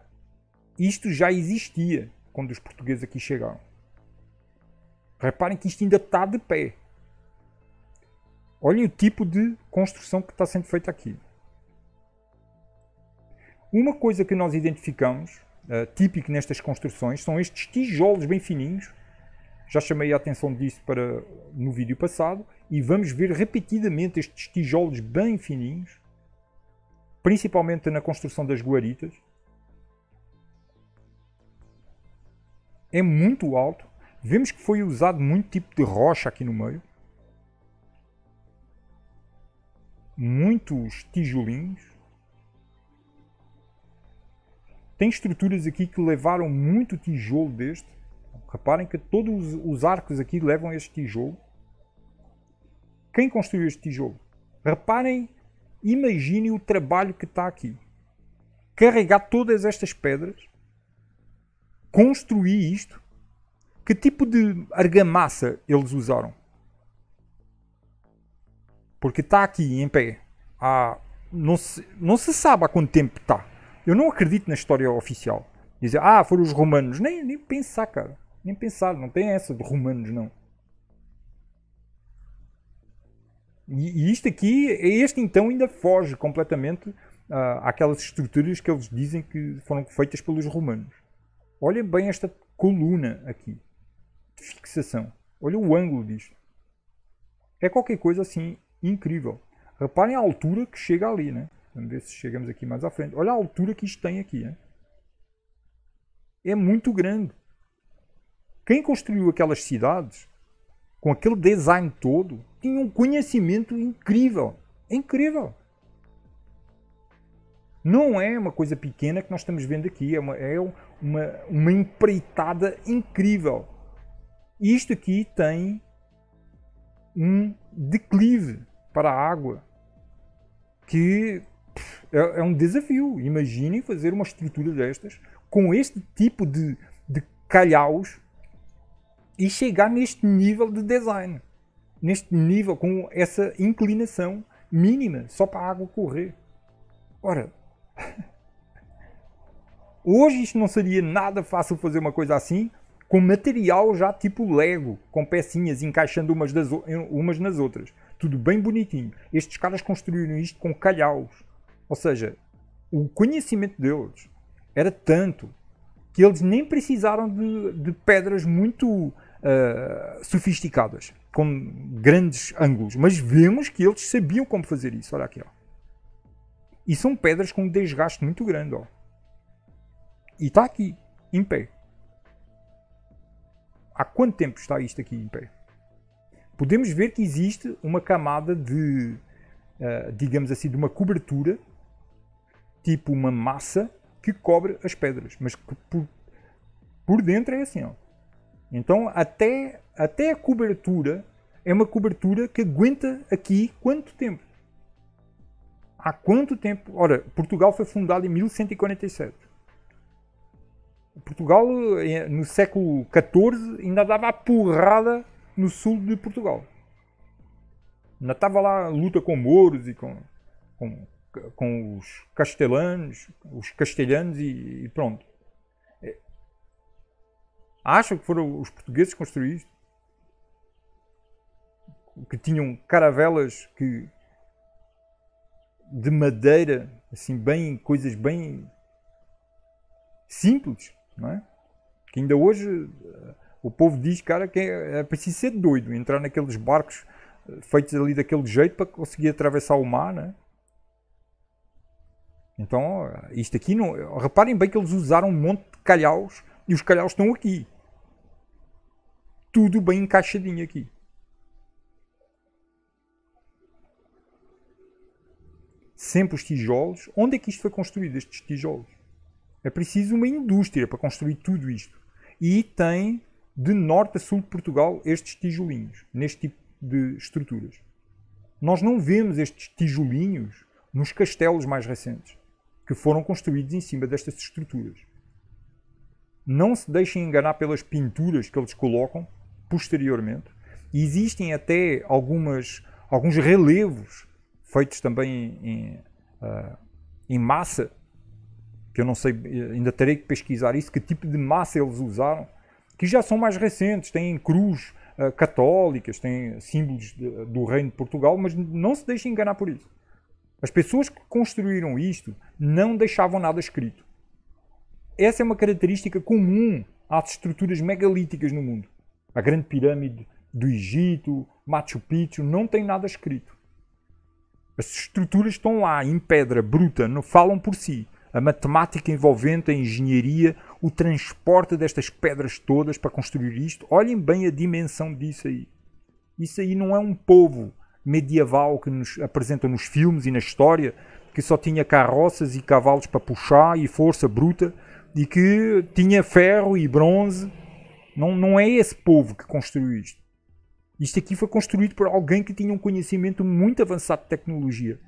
isto já existia quando os portugueses aqui chegaram. Reparem que isto ainda está de pé. Olhem o tipo de construção que está sendo feita aqui. Uma coisa que nós identificamos, típico nestas construções, são estes tijolos bem fininhos. Já chamei a atenção disso no vídeo passado. E vamos ver repetidamente estes tijolos bem fininhos. Principalmente na construção das guaritas. É muito alto. Vemos que foi usado muito tipo de rocha aqui no meio. Muitos tijolinhos. Tem estruturas aqui que levaram muito tijolo deste. Reparem que todos os arcos aqui levam este tijolo. Quem construiu este tijolo? Reparem, imaginem o trabalho que está aqui. Carregar todas estas pedras. Construir isto. Que tipo de argamassa eles usaram? Porque está aqui em pé. Não se sabe há quanto tempo está. Eu não acredito na história oficial. Dizer, foram os romanos. Nem pensar, cara. Nem pensar. Não tem essa de romanos, não. E isto aqui, este então ainda foge completamente àquelas estruturas que eles dizem que foram feitas pelos romanos. Olhem bem esta coluna aqui. De fixação. Olha o ângulo disto. É qualquer coisa assim incrível. Reparem a altura que chega ali, né? Vamos ver se chegamos aqui mais à frente. Olha a altura que isto tem aqui, né? é muito grande. Quem construiu aquelas cidades, com aquele design todo, tinha um conhecimento incrível. É incrível. Não é uma coisa pequena que nós estamos vendo aqui, é uma empreitada incrível. E isto aqui tem um declive para a água que é um desafio. Imaginem fazer uma estrutura destas com este tipo de calhaus e chegar neste nível de design, neste nível, com essa inclinação mínima, só para a água correr. Ora, hoje isto não seria nada fácil fazer uma coisa assim, com material já tipo Lego, com pecinhas encaixando umas nas outras. Tudo bem bonitinho. Estes caras construíram isto com calhaus. Ou seja, o conhecimento deles era tanto que eles nem precisaram de pedras muito sofisticadas, com grandes ângulos. Mas vemos que eles sabiam como fazer isso. Olha aqui, ó. E são pedras com um desgaste muito grande, ó. E está aqui, em pé. Há quanto tempo está isto aqui em pé? Podemos ver que existe uma camada de, digamos assim, de uma cobertura, tipo uma massa, que cobre as pedras. Mas que por dentro é assim, ó. Então, até a cobertura é uma cobertura que aguenta aqui quanto tempo? Há quanto tempo? Ora, Portugal foi fundado em 1147. Portugal, no século XIV, ainda dava a porrada no sul de Portugal. Ainda estava lá a luta com mouros e com os castelhanos e pronto. Acham que foram os portugueses que construíram isto? Que tinham caravelas de madeira, assim, coisas bem simples, não é? Que ainda hoje o povo diz, cara, que é preciso ser doido, entrar naqueles barcos feitos ali daquele jeito para conseguir atravessar o mar, não é? Então, isto aqui, não, reparem bem que eles usaram um monte de calhaus e os calhaus estão aqui. Tudo bem encaixadinho aqui. Sempre os tijolos. Onde é que isto foi construído, estes tijolos? É preciso uma indústria para construir tudo isto. E tem, de norte a sul de Portugal, estes tijolinhos, neste tipo de estruturas. Nós não vemos estes tijolinhos nos castelos mais recentes, que foram construídos em cima destas estruturas. Não se deixem enganar pelas pinturas que eles colocam posteriormente. E existem até alguns relevos feitos também em massa, que eu não sei, ainda terei que pesquisar isso, que tipo de massa eles usaram, que já são mais recentes, têm cruz católicas, têm símbolos do Reino de Portugal, mas não se deixem enganar por isso. As pessoas que construíram isto não deixavam nada escrito. Essa é uma característica comum às estruturas megalíticas no mundo. A Grande Pirâmide do Egito, Machu Picchu, não tem nada escrito. As estruturas estão lá, em pedra bruta, não falam por si. A matemática envolvente, a engenharia, o transporte destas pedras todas para construir isto. Olhem bem a dimensão disso aí. Isso aí não é um povo medieval que nos apresentam nos filmes e na história, que só tinha carroças e cavalos para puxar e força bruta e que tinha ferro e bronze. Não é esse povo que construiu isto. Isto aqui foi construído por alguém que tinha um conhecimento muito avançado de tecnologia.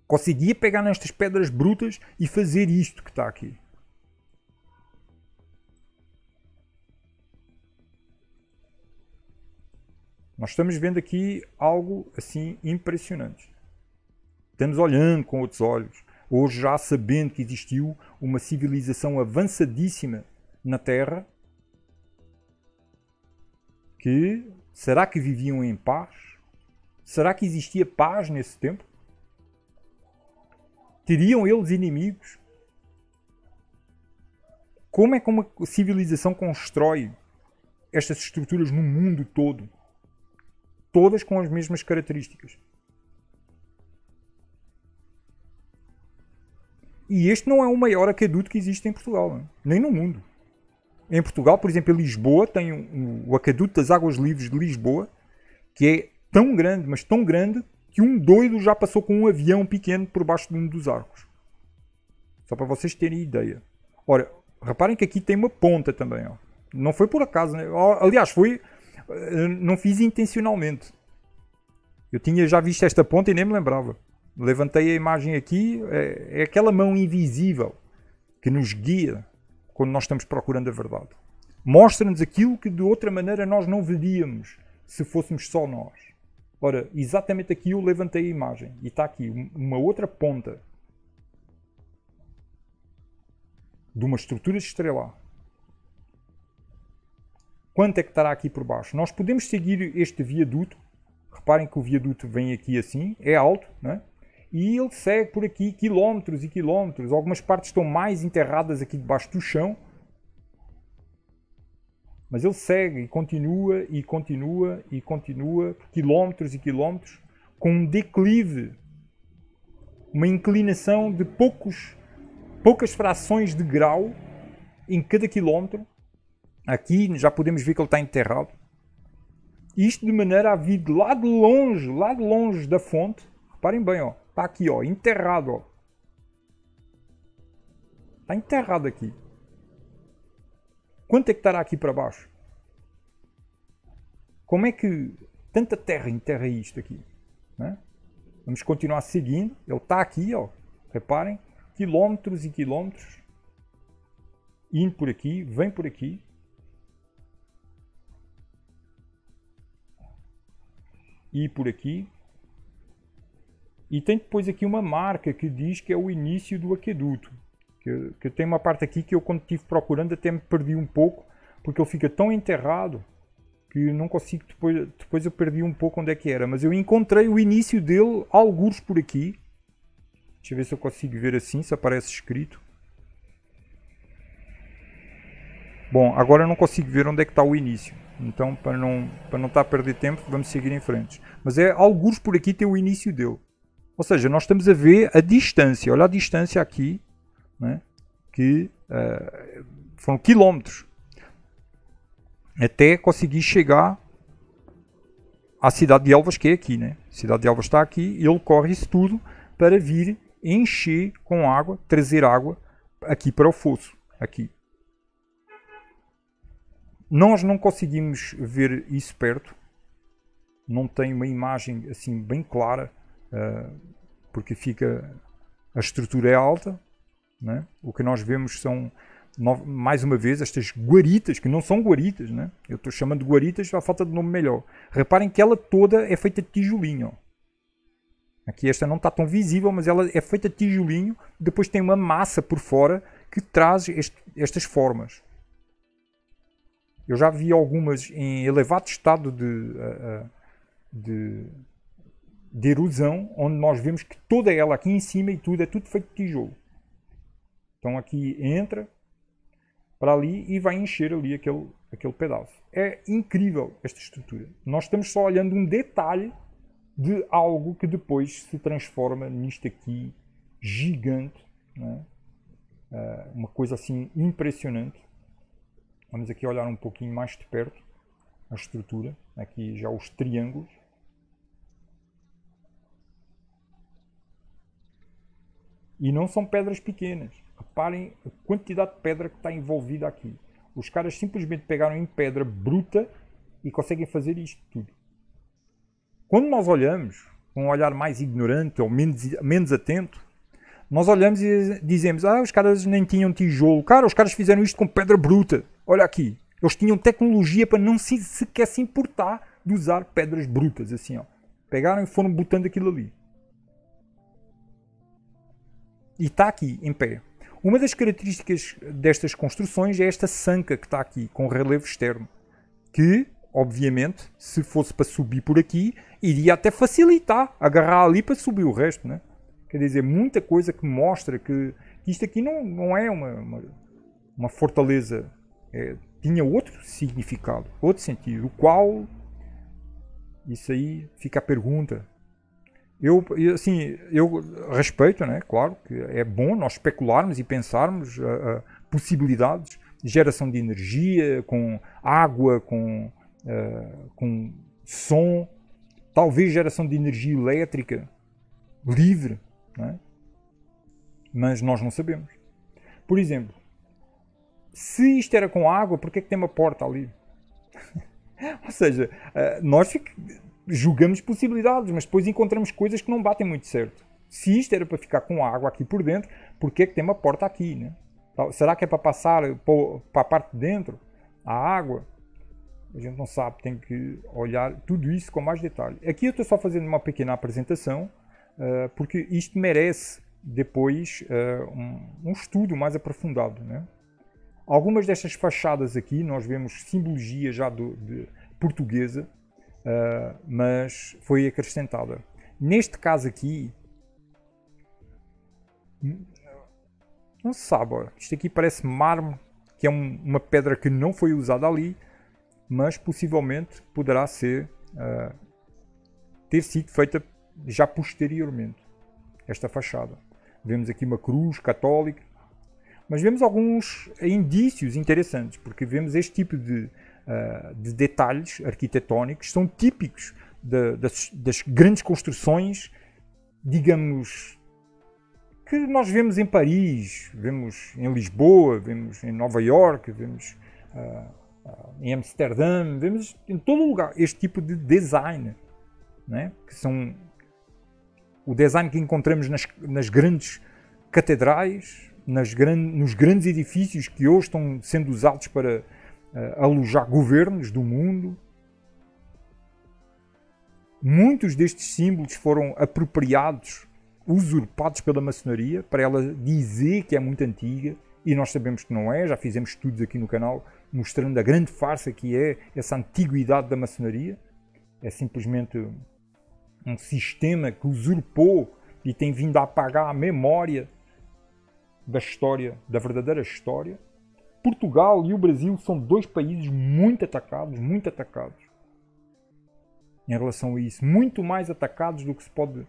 Conseguia pegar nestas pedras brutas e fazer isto que está aqui. Nós estamos vendo aqui algo assim impressionante. Estamos olhando com outros olhos. Hoje já sabendo que existiu uma civilização avançadíssima na Terra. Será que viviam em paz? Será que existia paz nesse tempo? Teriam eles inimigos? Como é que uma civilização constrói estas estruturas no mundo todo? Todas com as mesmas características. E este não é o maior aqueduto que existe em Portugal, nem no mundo. Em Portugal, por exemplo, em Lisboa, tem o Aqueduto das Águas Livres de Lisboa, que é tão grande, mas tão grande, que um doido já passou com um avião pequeno por baixo de um dos arcos. Só para vocês terem ideia. Ora, reparem que aqui tem uma ponta também. Ó. Não foi por acaso. Né? Aliás, foi... Não fiz intencionalmente. Eu tinha já visto esta ponta e nem me lembrava. Levantei a imagem aqui. É aquela mão invisível que nos guia quando nós estamos procurando a verdade. Mostra-nos aquilo que de outra maneira nós não veríamos se fôssemos só nós. Ora, exatamente aqui eu levantei a imagem. E está aqui uma outra ponta de uma estrutura estrelar. Quanto é que estará aqui por baixo? Nós podemos seguir este viaduto. Reparem que o viaduto vem aqui assim, é alto, né? E ele segue por aqui quilómetros e quilómetros. Algumas partes estão mais enterradas aqui debaixo do chão. Mas ele segue e continua e continua e continua, quilómetros e quilómetros, com um declive, uma inclinação de poucas frações de grau em cada quilómetro. Aqui já podemos ver que ele está enterrado. Isto de maneira a vir de lá de longe da fonte. Reparem bem, ó, está aqui, ó, enterrado. Ó. Está enterrado aqui. Quanto é que estará aqui para baixo? Como é que tanta terra enterra isto aqui? Né? Vamos continuar seguindo. Ele está aqui, ó. Reparem, quilómetros e quilómetros. Indo por aqui, vem por aqui. E por aqui. E tem depois aqui uma marca que diz que é o início do aqueduto. Que tem uma parte aqui que eu, quando estive procurando, até me perdi um pouco, porque ele fica tão enterrado que não consigo, depois eu perdi um pouco onde é que era. Mas eu encontrei o início dele, algures por aqui. Deixa eu ver se eu consigo ver assim, se aparece escrito. Bom, agora eu não consigo ver onde é que está o início. Então, para não estar a perder tempo, vamos seguir em frente. Mas é algures por aqui tem o início dele. Ou seja, nós estamos a ver a distância. Olha a distância aqui. Né? Que foram quilómetros até conseguir chegar à cidade de Elvas, que é aqui, né? A cidade de Elvas está aqui e ele corre isso tudo para vir encher com água, trazer água aqui para o fosso, aqui. Nós não conseguimos ver isso perto, não tem uma imagem assim bem clara, porque a estrutura é alta. Né? O que nós vemos são, mais uma vez, estas guaritas, que não são guaritas. Né? Eu estou chamando de guaritas à falta de nome melhor. Reparem que ela toda é feita de tijolinho. Ó. Aqui esta não está tão visível, mas ela é feita de tijolinho. Depois tem uma massa por fora que traz estas formas. Eu já vi algumas em elevado estado de erosão, onde nós vemos que toda ela aqui em cima e tudo é tudo feito de tijolo. Então aqui entra para ali e vai encher ali aquele pedaço. É incrível esta estrutura. Nós estamos só olhando um detalhe de algo que depois se transforma nisto aqui gigante. Né? Uma coisa assim impressionante. Vamos aqui olhar um pouquinho mais de perto a estrutura. Aqui já os triângulos. E não são pedras pequenas. Reparem a quantidade de pedra que está envolvida aqui. Os caras simplesmente pegaram em pedra bruta e conseguem fazer isto tudo. Quando nós olhamos, com um olhar mais ignorante ou menos atento, nós olhamos e dizemos, os caras nem tinham tijolo. Cara, os caras fizeram isto com pedra bruta. Olha aqui. Eles tinham tecnologia para não sequer se importar de usar pedras brutas. Assim, ó. Pegaram e foram botando aquilo ali. E está aqui, em pé. Uma das características destas construções é esta sanca que está aqui, com relevo externo. Que, obviamente, se fosse para subir por aqui, iria até facilitar agarrar ali para subir o resto. Né? Quer dizer, muita coisa que mostra que isto aqui não é uma fortaleza. Tinha outro significado, outro sentido. O qual, isso aí fica a pergunta. Eu respeito, né? Claro que é bom nós especularmos e pensarmos possibilidades, geração de energia, com água, com som, talvez geração de energia elétrica livre, não é? Mas nós não sabemos. Por exemplo, se isto era com água, por que é que tem uma porta ali? Ou seja, nós julgamos possibilidades, mas depois encontramos coisas que não batem muito certo. Se isto era para ficar com água aqui por dentro, por que é que tem uma porta aqui, né? Será que é para passar para a parte de dentro a água? A gente não sabe, tem que olhar tudo isso com mais detalhe. Aqui eu estou só fazendo uma pequena apresentação, porque isto merece depois um estudo mais aprofundado, né? Algumas destas fachadas aqui nós vemos simbologia já de portuguesa, mas foi acrescentada. Neste caso aqui, não se sabe, ó, isto aqui parece mármore, que é uma pedra que não foi usada ali, mas possivelmente poderá ter sido feita já posteriormente, esta fachada. Vemos aqui uma cruz católica, mas vemos alguns indícios interessantes, porque vemos este tipo de detalhes arquitetónicos, são típicos das grandes construções, digamos, que nós vemos em Paris, vemos em Lisboa, vemos em Nova Iorque, vemos em Amsterdã, vemos em todo lugar este tipo de design, né? Que são o design que encontramos nas grandes catedrais, nos grandes edifícios que hoje estão sendo usados para alojar governos do mundo. Muitos destes símbolos foram apropriados, usurpados pela maçonaria, para ela dizer que é muito antiga, e nós sabemos que não é. Já fizemos estudos aqui no canal mostrando a grande farsa que é essa antiguidade da maçonaria. É simplesmente um sistema que usurpou e tem vindo a apagar a memória da história, da verdadeira história. Portugal e o Brasil são dois países muito atacados em relação a isso, muito mais atacados do que se pode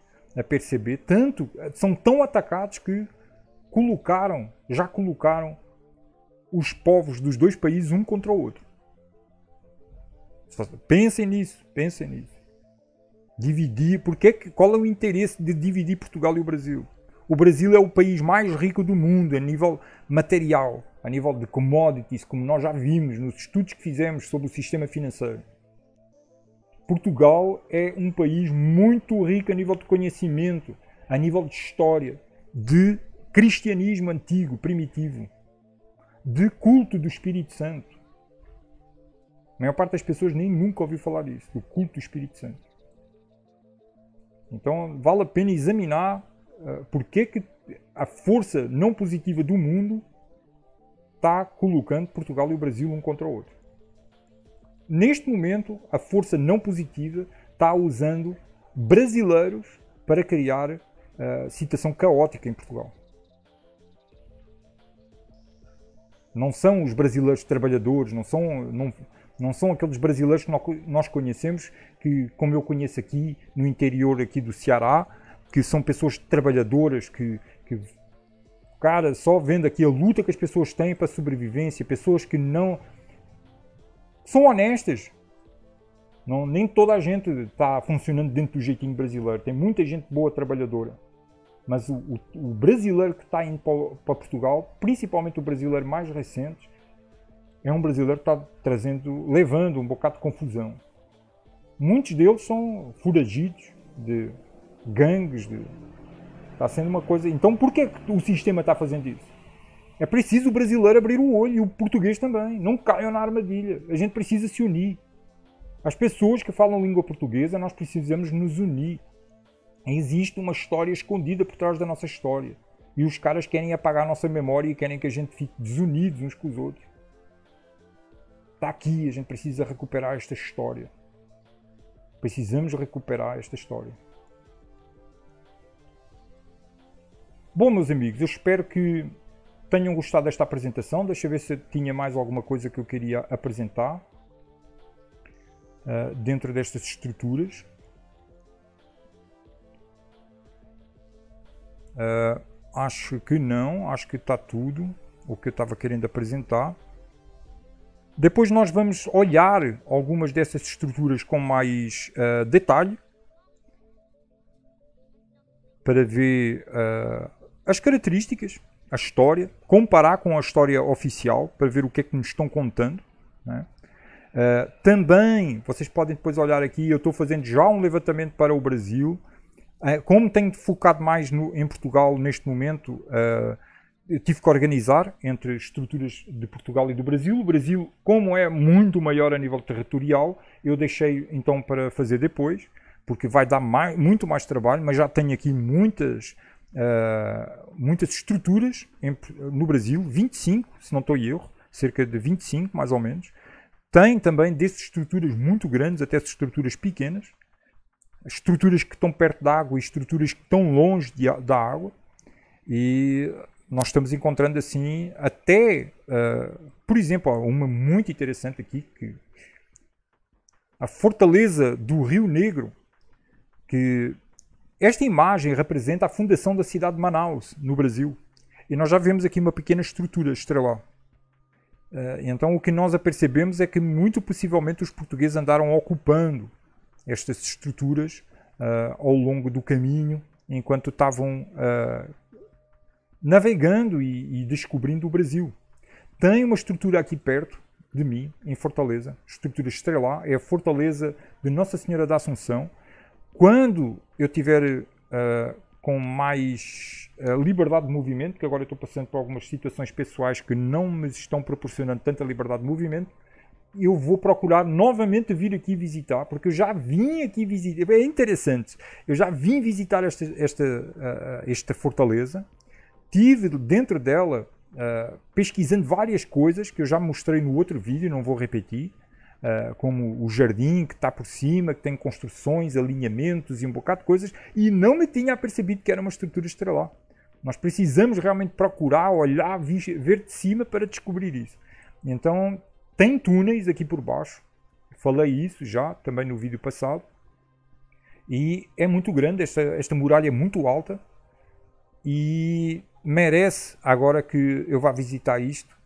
perceber. Tanto, são tão atacados que já colocaram os povos dos dois países um contra o outro. Pensem nisso. Dividir, qual é o interesse de dividir Portugal e o Brasil? O Brasil é o país mais rico do mundo a nível material, a nível de commodities, como nós já vimos nos estudos que fizemos sobre o sistema financeiro. Portugal é um país muito rico a nível de conhecimento, a nível de história, de cristianismo antigo, primitivo, de culto do Espírito Santo. A maior parte das pessoas nunca ouviu falar disso, do culto do Espírito Santo. Então vale a pena examinar porque que a força não positiva do mundo está colocando Portugal e o Brasil um contra o outro. Neste momento, a força não positiva está usando brasileiros para criar situação caótica em Portugal. Não são os brasileiros trabalhadores, não são aqueles brasileiros que nós conhecemos, que, como eu conheço aqui no interior aqui do Ceará, que são pessoas trabalhadoras, que cara, só vendo aqui a luta que as pessoas têm para a sobrevivência, pessoas que não são honestas. Nem toda a gente está funcionando dentro do jeitinho brasileiro. Tem muita gente boa trabalhadora. Mas o brasileiro que está indo para Portugal, principalmente o brasileiro mais recente, é um brasileiro que está levando um bocado de confusão. Muitos deles são foragidos de gangues. Está sendo uma coisa... Então por que o sistema está fazendo isso? É preciso o brasileiro abrir o olho e o português também. Não caiam na armadilha. A gente precisa se unir. As pessoas que falam língua portuguesa, nós precisamos nos unir. Existe uma história escondida por trás da nossa história. E os caras querem apagar a nossa memória e querem que a gente fique desunidos uns com os outros. Está aqui, a gente precisa recuperar esta história. Precisamos recuperar esta história. Bom, meus amigos, eu espero que tenham gostado desta apresentação. Deixa eu ver se tinha mais alguma coisa que eu queria apresentar dentro destas estruturas. Acho que não, acho que está tudo o que eu estava querendo apresentar. Depois nós vamos olhar algumas dessas estruturas com mais detalhe para ver as características, a história, comparar com a história oficial para ver o que é que nos estão contando, né? Também, vocês podem depois olhar aqui, eu estou fazendo já um levantamento para o Brasil. Como tenho focado mais em Portugal neste momento, eu tive que organizar entre estruturas de Portugal e do Brasil. O Brasil, como é muito maior a nível territorial, eu deixei então para fazer depois, porque vai dar muito mais trabalho, mas já tenho aqui muitas estruturas no Brasil, 25, se não estou em erro, cerca de 25 mais ou menos. Tem também dessas estruturas muito grandes até estruturas pequenas, estruturas que estão perto da água e estruturas que estão longe da água. E nós estamos encontrando assim até, por exemplo, uma muito interessante aqui, que a fortaleza do Rio Negro, que esta imagem representa a fundação da cidade de Manaus, no Brasil. E nós já vemos aqui uma pequena estrutura estrelar. Então o que nós apercebemos é que muito possivelmente os portugueses andaram ocupando estas estruturas ao longo do caminho, enquanto estavam navegando e descobrindo o Brasil. Tem uma estrutura aqui perto de mim, em Fortaleza, estrutura estrelar, é a Fortaleza de Nossa Senhora da Assunção. Quando eu tiver com mais liberdade de movimento, que agora eu estou passando por algumas situações pessoais que não me estão proporcionando tanta liberdade de movimento, eu vou procurar novamente vir aqui visitar, porque eu já vim aqui visitar. É interessante, eu já vim visitar esta fortaleza. Estive dentro dela pesquisando várias coisas que eu já mostrei no outro vídeo, não vou repetir, como o jardim que está por cima, que tem construções, alinhamentos e um bocado de coisas, e não me tinha apercebido que era uma estrutura estrelar. Nós precisamos realmente procurar, olhar, ver de cima para descobrir isso. Então, tem túneis aqui por baixo, falei isso já também no vídeo passado, e é muito grande, esta muralha é muito alta, e merece agora que eu vá visitar isto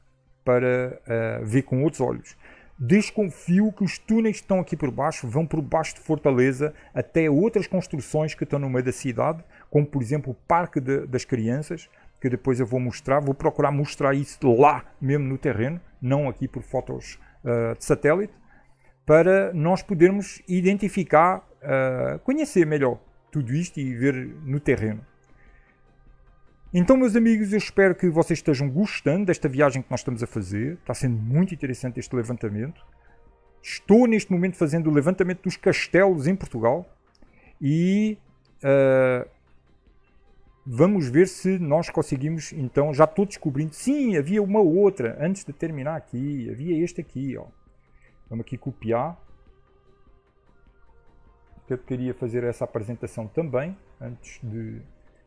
para ver com outros olhos. Desconfio que os túneis que estão aqui por baixo vão por baixo de Fortaleza até outras construções que estão no meio da cidade, como por exemplo o Parque das Crianças, que depois eu vou mostrar. Vou procurar mostrar isso lá mesmo no terreno, não aqui por fotos de satélite, para nós podermos identificar, conhecer melhor tudo isto e ver no terreno. Então, meus amigos, eu espero que vocês estejam gostando desta viagem que nós estamos a fazer. Está sendo muito interessante este levantamento. Estou neste momento fazendo o levantamento dos castelos em Portugal e vamos ver se nós conseguimos. Então, já estou descobrindo. Sim, havia uma outra antes de terminar aqui. Havia este aqui, ó. Vamos aqui copiar. Eu queria fazer essa apresentação também antes de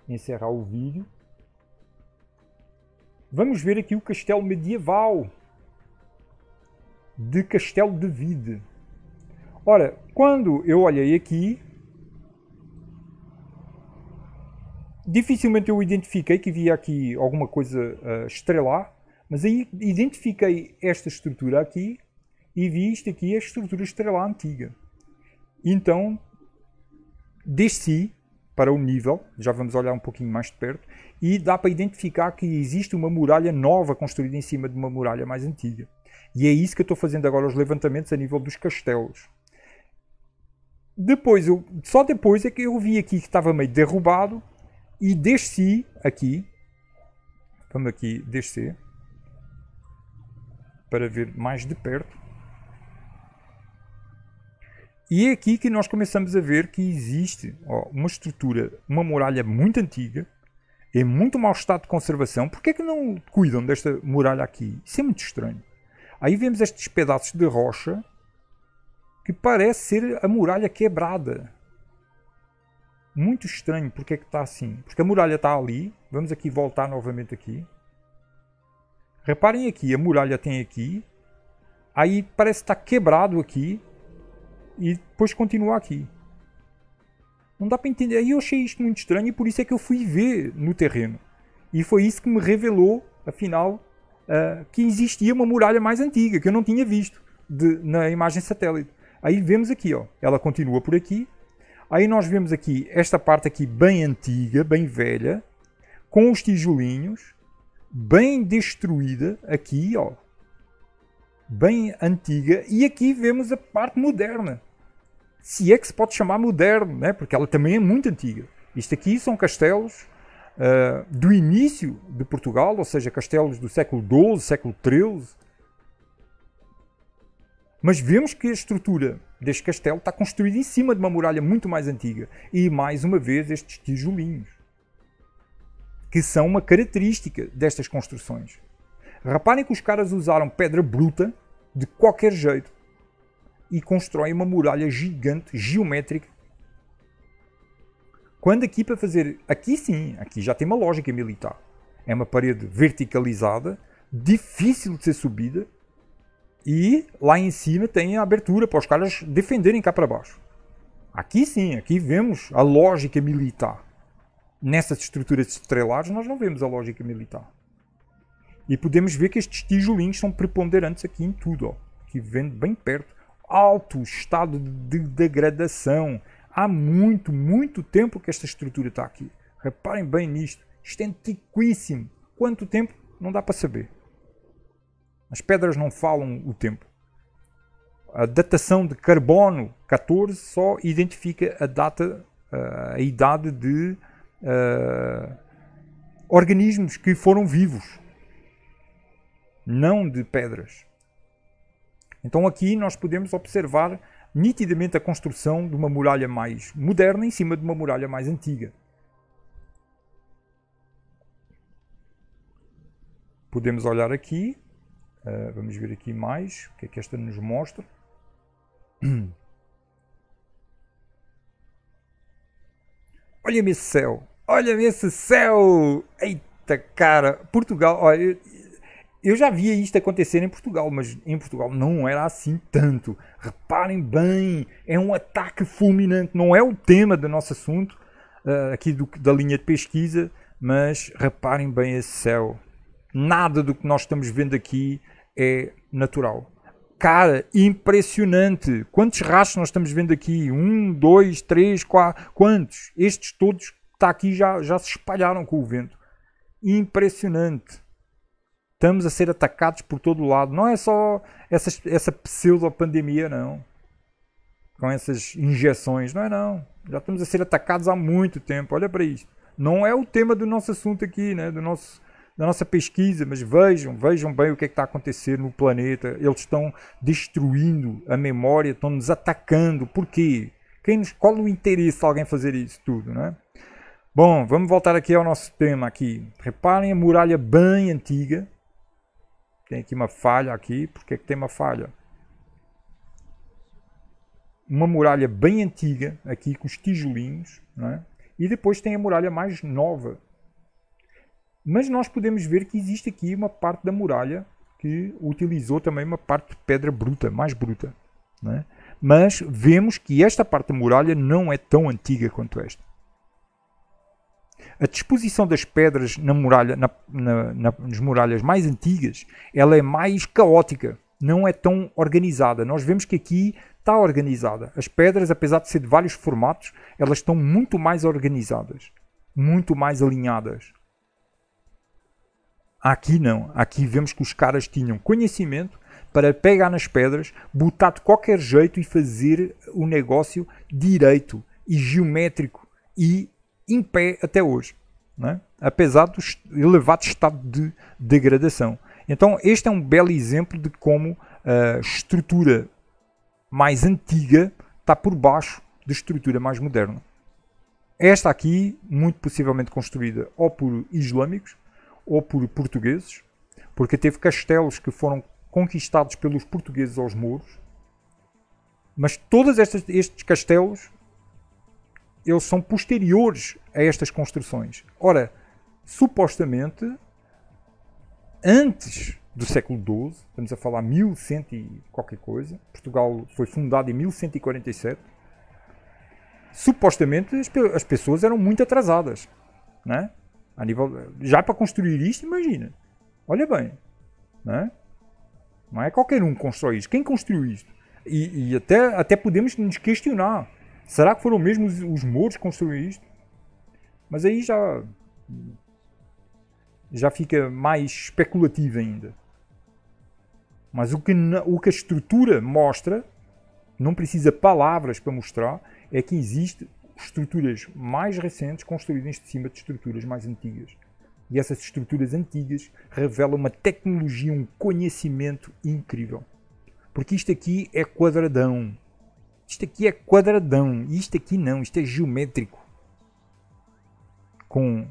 encerrar o vídeo. Vamos ver aqui o castelo medieval de Castelo de Vide. Ora, quando eu olhei aqui, dificilmente eu identifiquei que havia aqui alguma coisa estrelar, mas aí identifiquei esta estrutura aqui e vi isto aqui, a estrutura estrelar antiga. Então, desci para o nível, já vamos olhar um pouquinho mais de perto, e dá para identificar que existe uma muralha nova construída em cima de uma muralha mais antiga. E é isso que eu estou fazendo agora, os levantamentos a nível dos castelos. Depois, só depois é que eu vi aqui que estava meio derrubado e desci aqui. Vamos aqui descer para ver mais de perto. E é aqui que nós começamos a ver que existe uma estrutura, uma muralha muito antiga, em muito mau estado de conservação. Porquê é que não cuidam desta muralha aqui? Isso é muito estranho. Aí vemos estes pedaços de rocha que parece ser a muralha quebrada. Muito estranho. Porque é que está assim? Porque a muralha está ali. Vamos aqui voltar novamente aqui. Reparem aqui, a muralha tem aqui. Aí parece que está quebrado aqui. E depois continua aqui. Não dá para entender. Aí eu achei isto muito estranho e por isso é que eu fui ver no terreno. E foi isso que me revelou, afinal, que existia uma muralha mais antiga, que eu não tinha visto na imagem satélite. Aí vemos aqui, ó, ela continua por aqui. Aí nós vemos aqui esta parte aqui bem antiga, bem velha, com os tijolinhos, bem destruída aqui, ó, bem antiga. E aqui vemos a parte moderna. Se é que se pode chamar moderno, né? Porque ela também é muito antiga. Isto aqui são castelos do início de Portugal, ou seja, castelos do século XII, século XIII. Mas vemos que a estrutura deste castelo está construída em cima de uma muralha muito mais antiga. E, mais uma vez, estes tijolinhos, que são uma característica destas construções. Reparem que os caras usaram pedra bruta de qualquer jeito e constroem uma muralha gigante, geométrica. Quando aqui para fazer... Aqui sim, aqui já tem uma lógica militar. É uma parede verticalizada, difícil de ser subida, e lá em cima tem a abertura para os caras defenderem cá para baixo. Aqui sim, aqui vemos a lógica militar. Nessas estruturas estrelares nós não vemos a lógica militar. E podemos ver que estes tijolinhos são preponderantes aqui em tudo. Ó. Aqui vendo bem perto. Alto estado de degradação. Há muito, muito tempo que esta estrutura está aqui. Reparem bem nisto. Isto é antiquíssimo. Quanto tempo? Não dá para saber. As pedras não falam o tempo. A datação de carbono 14 só identifica a data, a idade de organismos que foram vivos, não de pedras. Então aqui nós podemos observar nitidamente a construção de uma muralha mais moderna em cima de uma muralha mais antiga. Podemos olhar aqui. Vamos ver aqui mais o que é que esta nos mostra. Olha-me esse céu! Olha-me esse céu! Eita cara! Portugal, olha, eu já via isto acontecer em Portugal, mas em Portugal não era assim tanto. Reparem bem, é um ataque fulminante. Não é o tema do nosso assunto, aqui da linha de pesquisa, mas reparem bem esse céu. Nada do que nós estamos vendo aqui é natural. Cara, impressionante! Quantos rastros nós estamos vendo aqui? 1, 2, 3, 4... Quantos? Estes todos que está aqui já se espalharam com o vento. Impressionante! Estamos a ser atacados por todo o lado. Não é só essa pseudo-pandemia, não. Com essas injeções. Não é, não. Já estamos a ser atacados há muito tempo. Olha para isto. Não é o tema do nosso assunto aqui, né? Da nossa pesquisa, mas vejam bem o que é que está a acontecer no planeta. Eles estão destruindo a memória, estão nos atacando. Por quê? Qual o interesse de alguém fazer isso tudo, né? Bom, vamos voltar aqui ao nosso tema aqui. Reparem a muralha bem antiga. Tem aqui uma falha aqui. Por que é que tem uma falha? Uma muralha bem antiga aqui com os tijolinhos, né? E depois tem a muralha mais nova. Mas nós podemos ver que existe aqui uma parte da muralha que utilizou também uma parte de pedra bruta, mais bruta, né? Mas vemos que esta parte da muralha não é tão antiga quanto esta. A disposição das pedras na muralha, nas muralhas mais antigas, ela é mais caótica, não é tão organizada. Nós vemos que aqui está organizada. As pedras, apesar de ser de vários formatos, elas estão muito mais organizadas, muito mais alinhadas. Aqui não. Aqui vemos que os caras tinham conhecimento para pegar nas pedras, botar de qualquer jeito e fazer o negócio direito e geométrico e em pé até hoje, né? Apesar do elevado estado de degradação. Então este é um belo exemplo de como a estrutura mais antiga está por baixo da estrutura mais moderna. Esta aqui, muito possivelmente construída ou por islâmicos ou por portugueses, porque teve castelos que foram conquistados pelos portugueses aos mouros, mas todos estes castelos eles são posteriores a estas construções. Ora, supostamente, antes do século XII, estamos a falar 1100 e qualquer coisa, Portugal foi fundado em 1147, supostamente as pessoas eram muito atrasadas, né? A nível, já para construir isto, imagina. Olha bem, Não é? Não é qualquer um que constrói isto. Quem construiu isto? E até podemos nos questionar. Será que foram mesmo os mouros que construíram isto? Mas aí já fica mais especulativo ainda. Mas o que a estrutura mostra, não precisa palavras para mostrar, é que existem estruturas mais recentes construídas em cima de estruturas mais antigas. E essas estruturas antigas revelam uma tecnologia, um conhecimento incrível. Porque isto aqui é quadradão. Isto aqui é quadradão. E isto aqui não, isto é geométrico. Com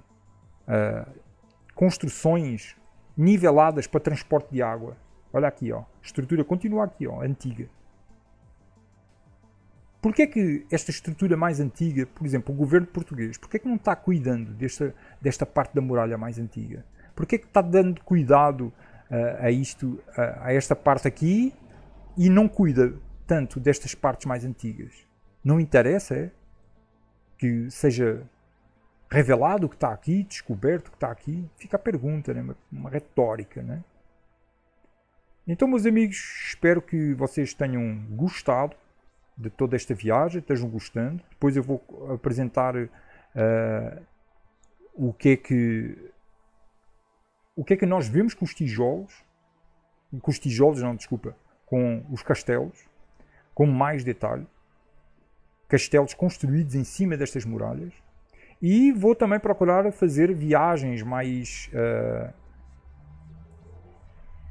construções niveladas para transporte de água. Olha aqui, ó. A estrutura continua aqui, ó, antiga. Porquê é que esta estrutura mais antiga, por exemplo, o governo português, porquê é que não está cuidando desta parte da muralha mais antiga? Porquê é que está dando cuidado a esta parte aqui e não cuida tanto destas partes mais antigas? Não interessa, é? Que seja revelado o que está aqui, descoberto o que está aqui? Fica a pergunta, né? Uma retórica, né? Então, meus amigos, espero que vocês tenham gostado de toda esta viagem, estejam gostando. Depois eu vou apresentar o que é que nós vemos com os tijolos, com os castelos, com mais detalhe, castelos construídos em cima destas muralhas, e vou também procurar fazer viagens mais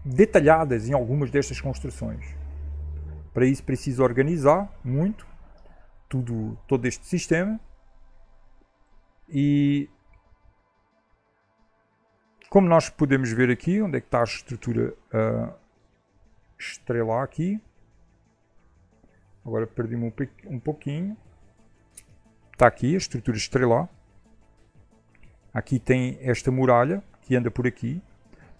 detalhadas em algumas destas construções. Para isso preciso organizar muito todo este sistema, e como nós podemos ver aqui, onde é que está a estrutura estrelar aqui. Agora perdi-me um pouquinho. Está aqui a estrutura estrelar. Aqui tem esta muralha que anda por aqui.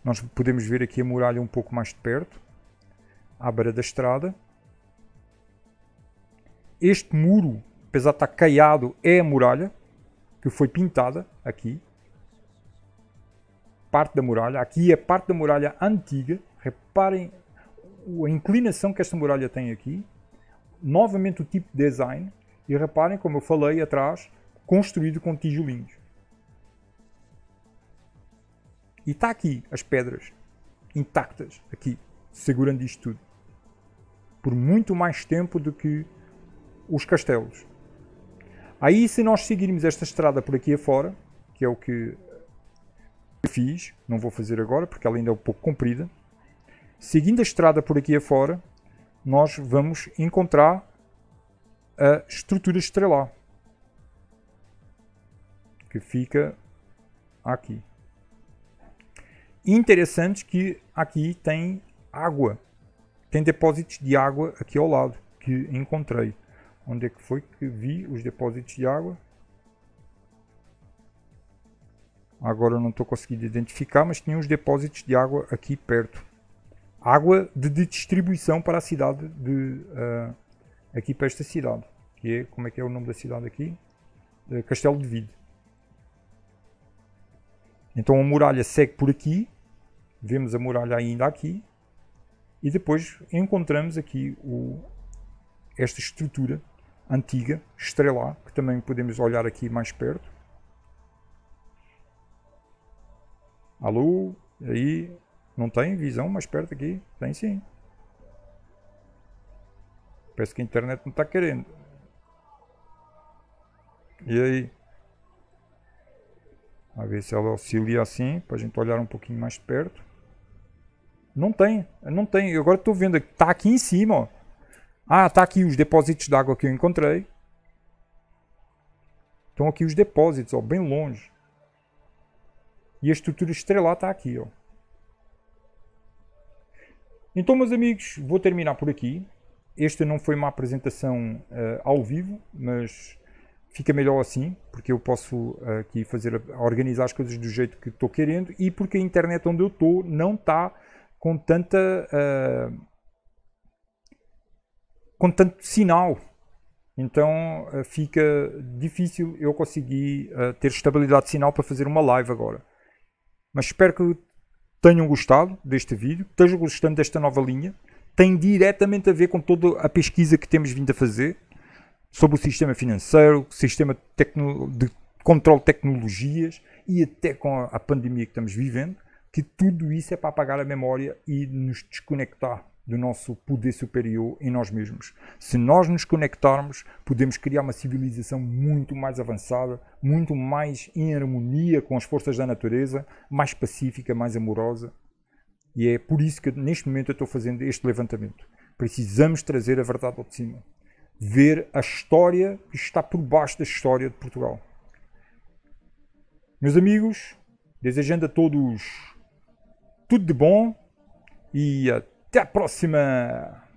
Nós podemos ver aqui a muralha um pouco mais de perto, à beira da estrada. Este muro, apesar de estar caiado, é a muralha que foi pintada aqui. Parte da muralha. Aqui é parte da muralha antiga. Reparem a inclinação que esta muralha tem aqui. Novamente o tipo de design. E reparem, como eu falei atrás, construído com tijolinhos. E está aqui as pedras intactas, aqui, segurando isto tudo. Por muito mais tempo do que os castelos. Aí, se nós seguirmos esta estrada por aqui afora, que é o que eu fiz, não vou fazer agora porque ela ainda é um pouco comprida. Seguindo a estrada por aqui afora, nós vamos encontrar a estrutura estrelar, que fica aqui. Interessante que aqui tem água, tem depósitos de água aqui ao lado, que encontrei. Onde é que foi que vi os depósitos de água? Agora não estou conseguindo identificar, mas tinha uns depósitos de água aqui perto. Água de distribuição para a cidade, aqui para esta cidade. Que é, como é que é o nome da cidade aqui? Castelo de Vide. Então a muralha segue por aqui. Vemos a muralha ainda aqui. E depois encontramos aqui esta estrutura antiga, estrelar, que também podemos olhar aqui mais perto. Alô? Aí? Não tem visão mais perto aqui? Tem sim. Parece que a internet não está querendo. E aí? A ver se ela auxilia assim, para a gente olhar um pouquinho mais de perto. Não tem, não tem. Eu agora estou vendo, está aqui em cima, ó. Ah, está aqui os depósitos de água que eu encontrei. Estão aqui os depósitos, ó, bem longe. E a estrutura estrelar está aqui, ó. Então, meus amigos, vou terminar por aqui. Esta não foi uma apresentação ao vivo, mas fica melhor assim, porque eu posso aqui organizar as coisas do jeito que estou querendo, e porque a internet onde eu estou não está com tanto sinal. Então fica difícil eu conseguir ter estabilidade de sinal para fazer uma live agora. Mas espero que tenham gostado deste vídeo, estejam gostando desta nova linha. Tem diretamente a ver com toda a pesquisa que temos vindo a fazer sobre o sistema financeiro, o sistema de controle de tecnologias e até com a pandemia que estamos vivendo, que tudo isso é para apagar a memória e nos desconectar do nosso poder superior em nós mesmos. Se nós nos conectarmos, podemos criar uma civilização muito mais avançada, muito mais em harmonia com as forças da natureza, mais pacífica, mais amorosa. E é por isso que neste momento eu estou fazendo este levantamento. Precisamos trazer a verdade ao de cima. Ver a história que está por baixo da história de Portugal. Meus amigos, desejando a todos tudo de bom e até a próxima!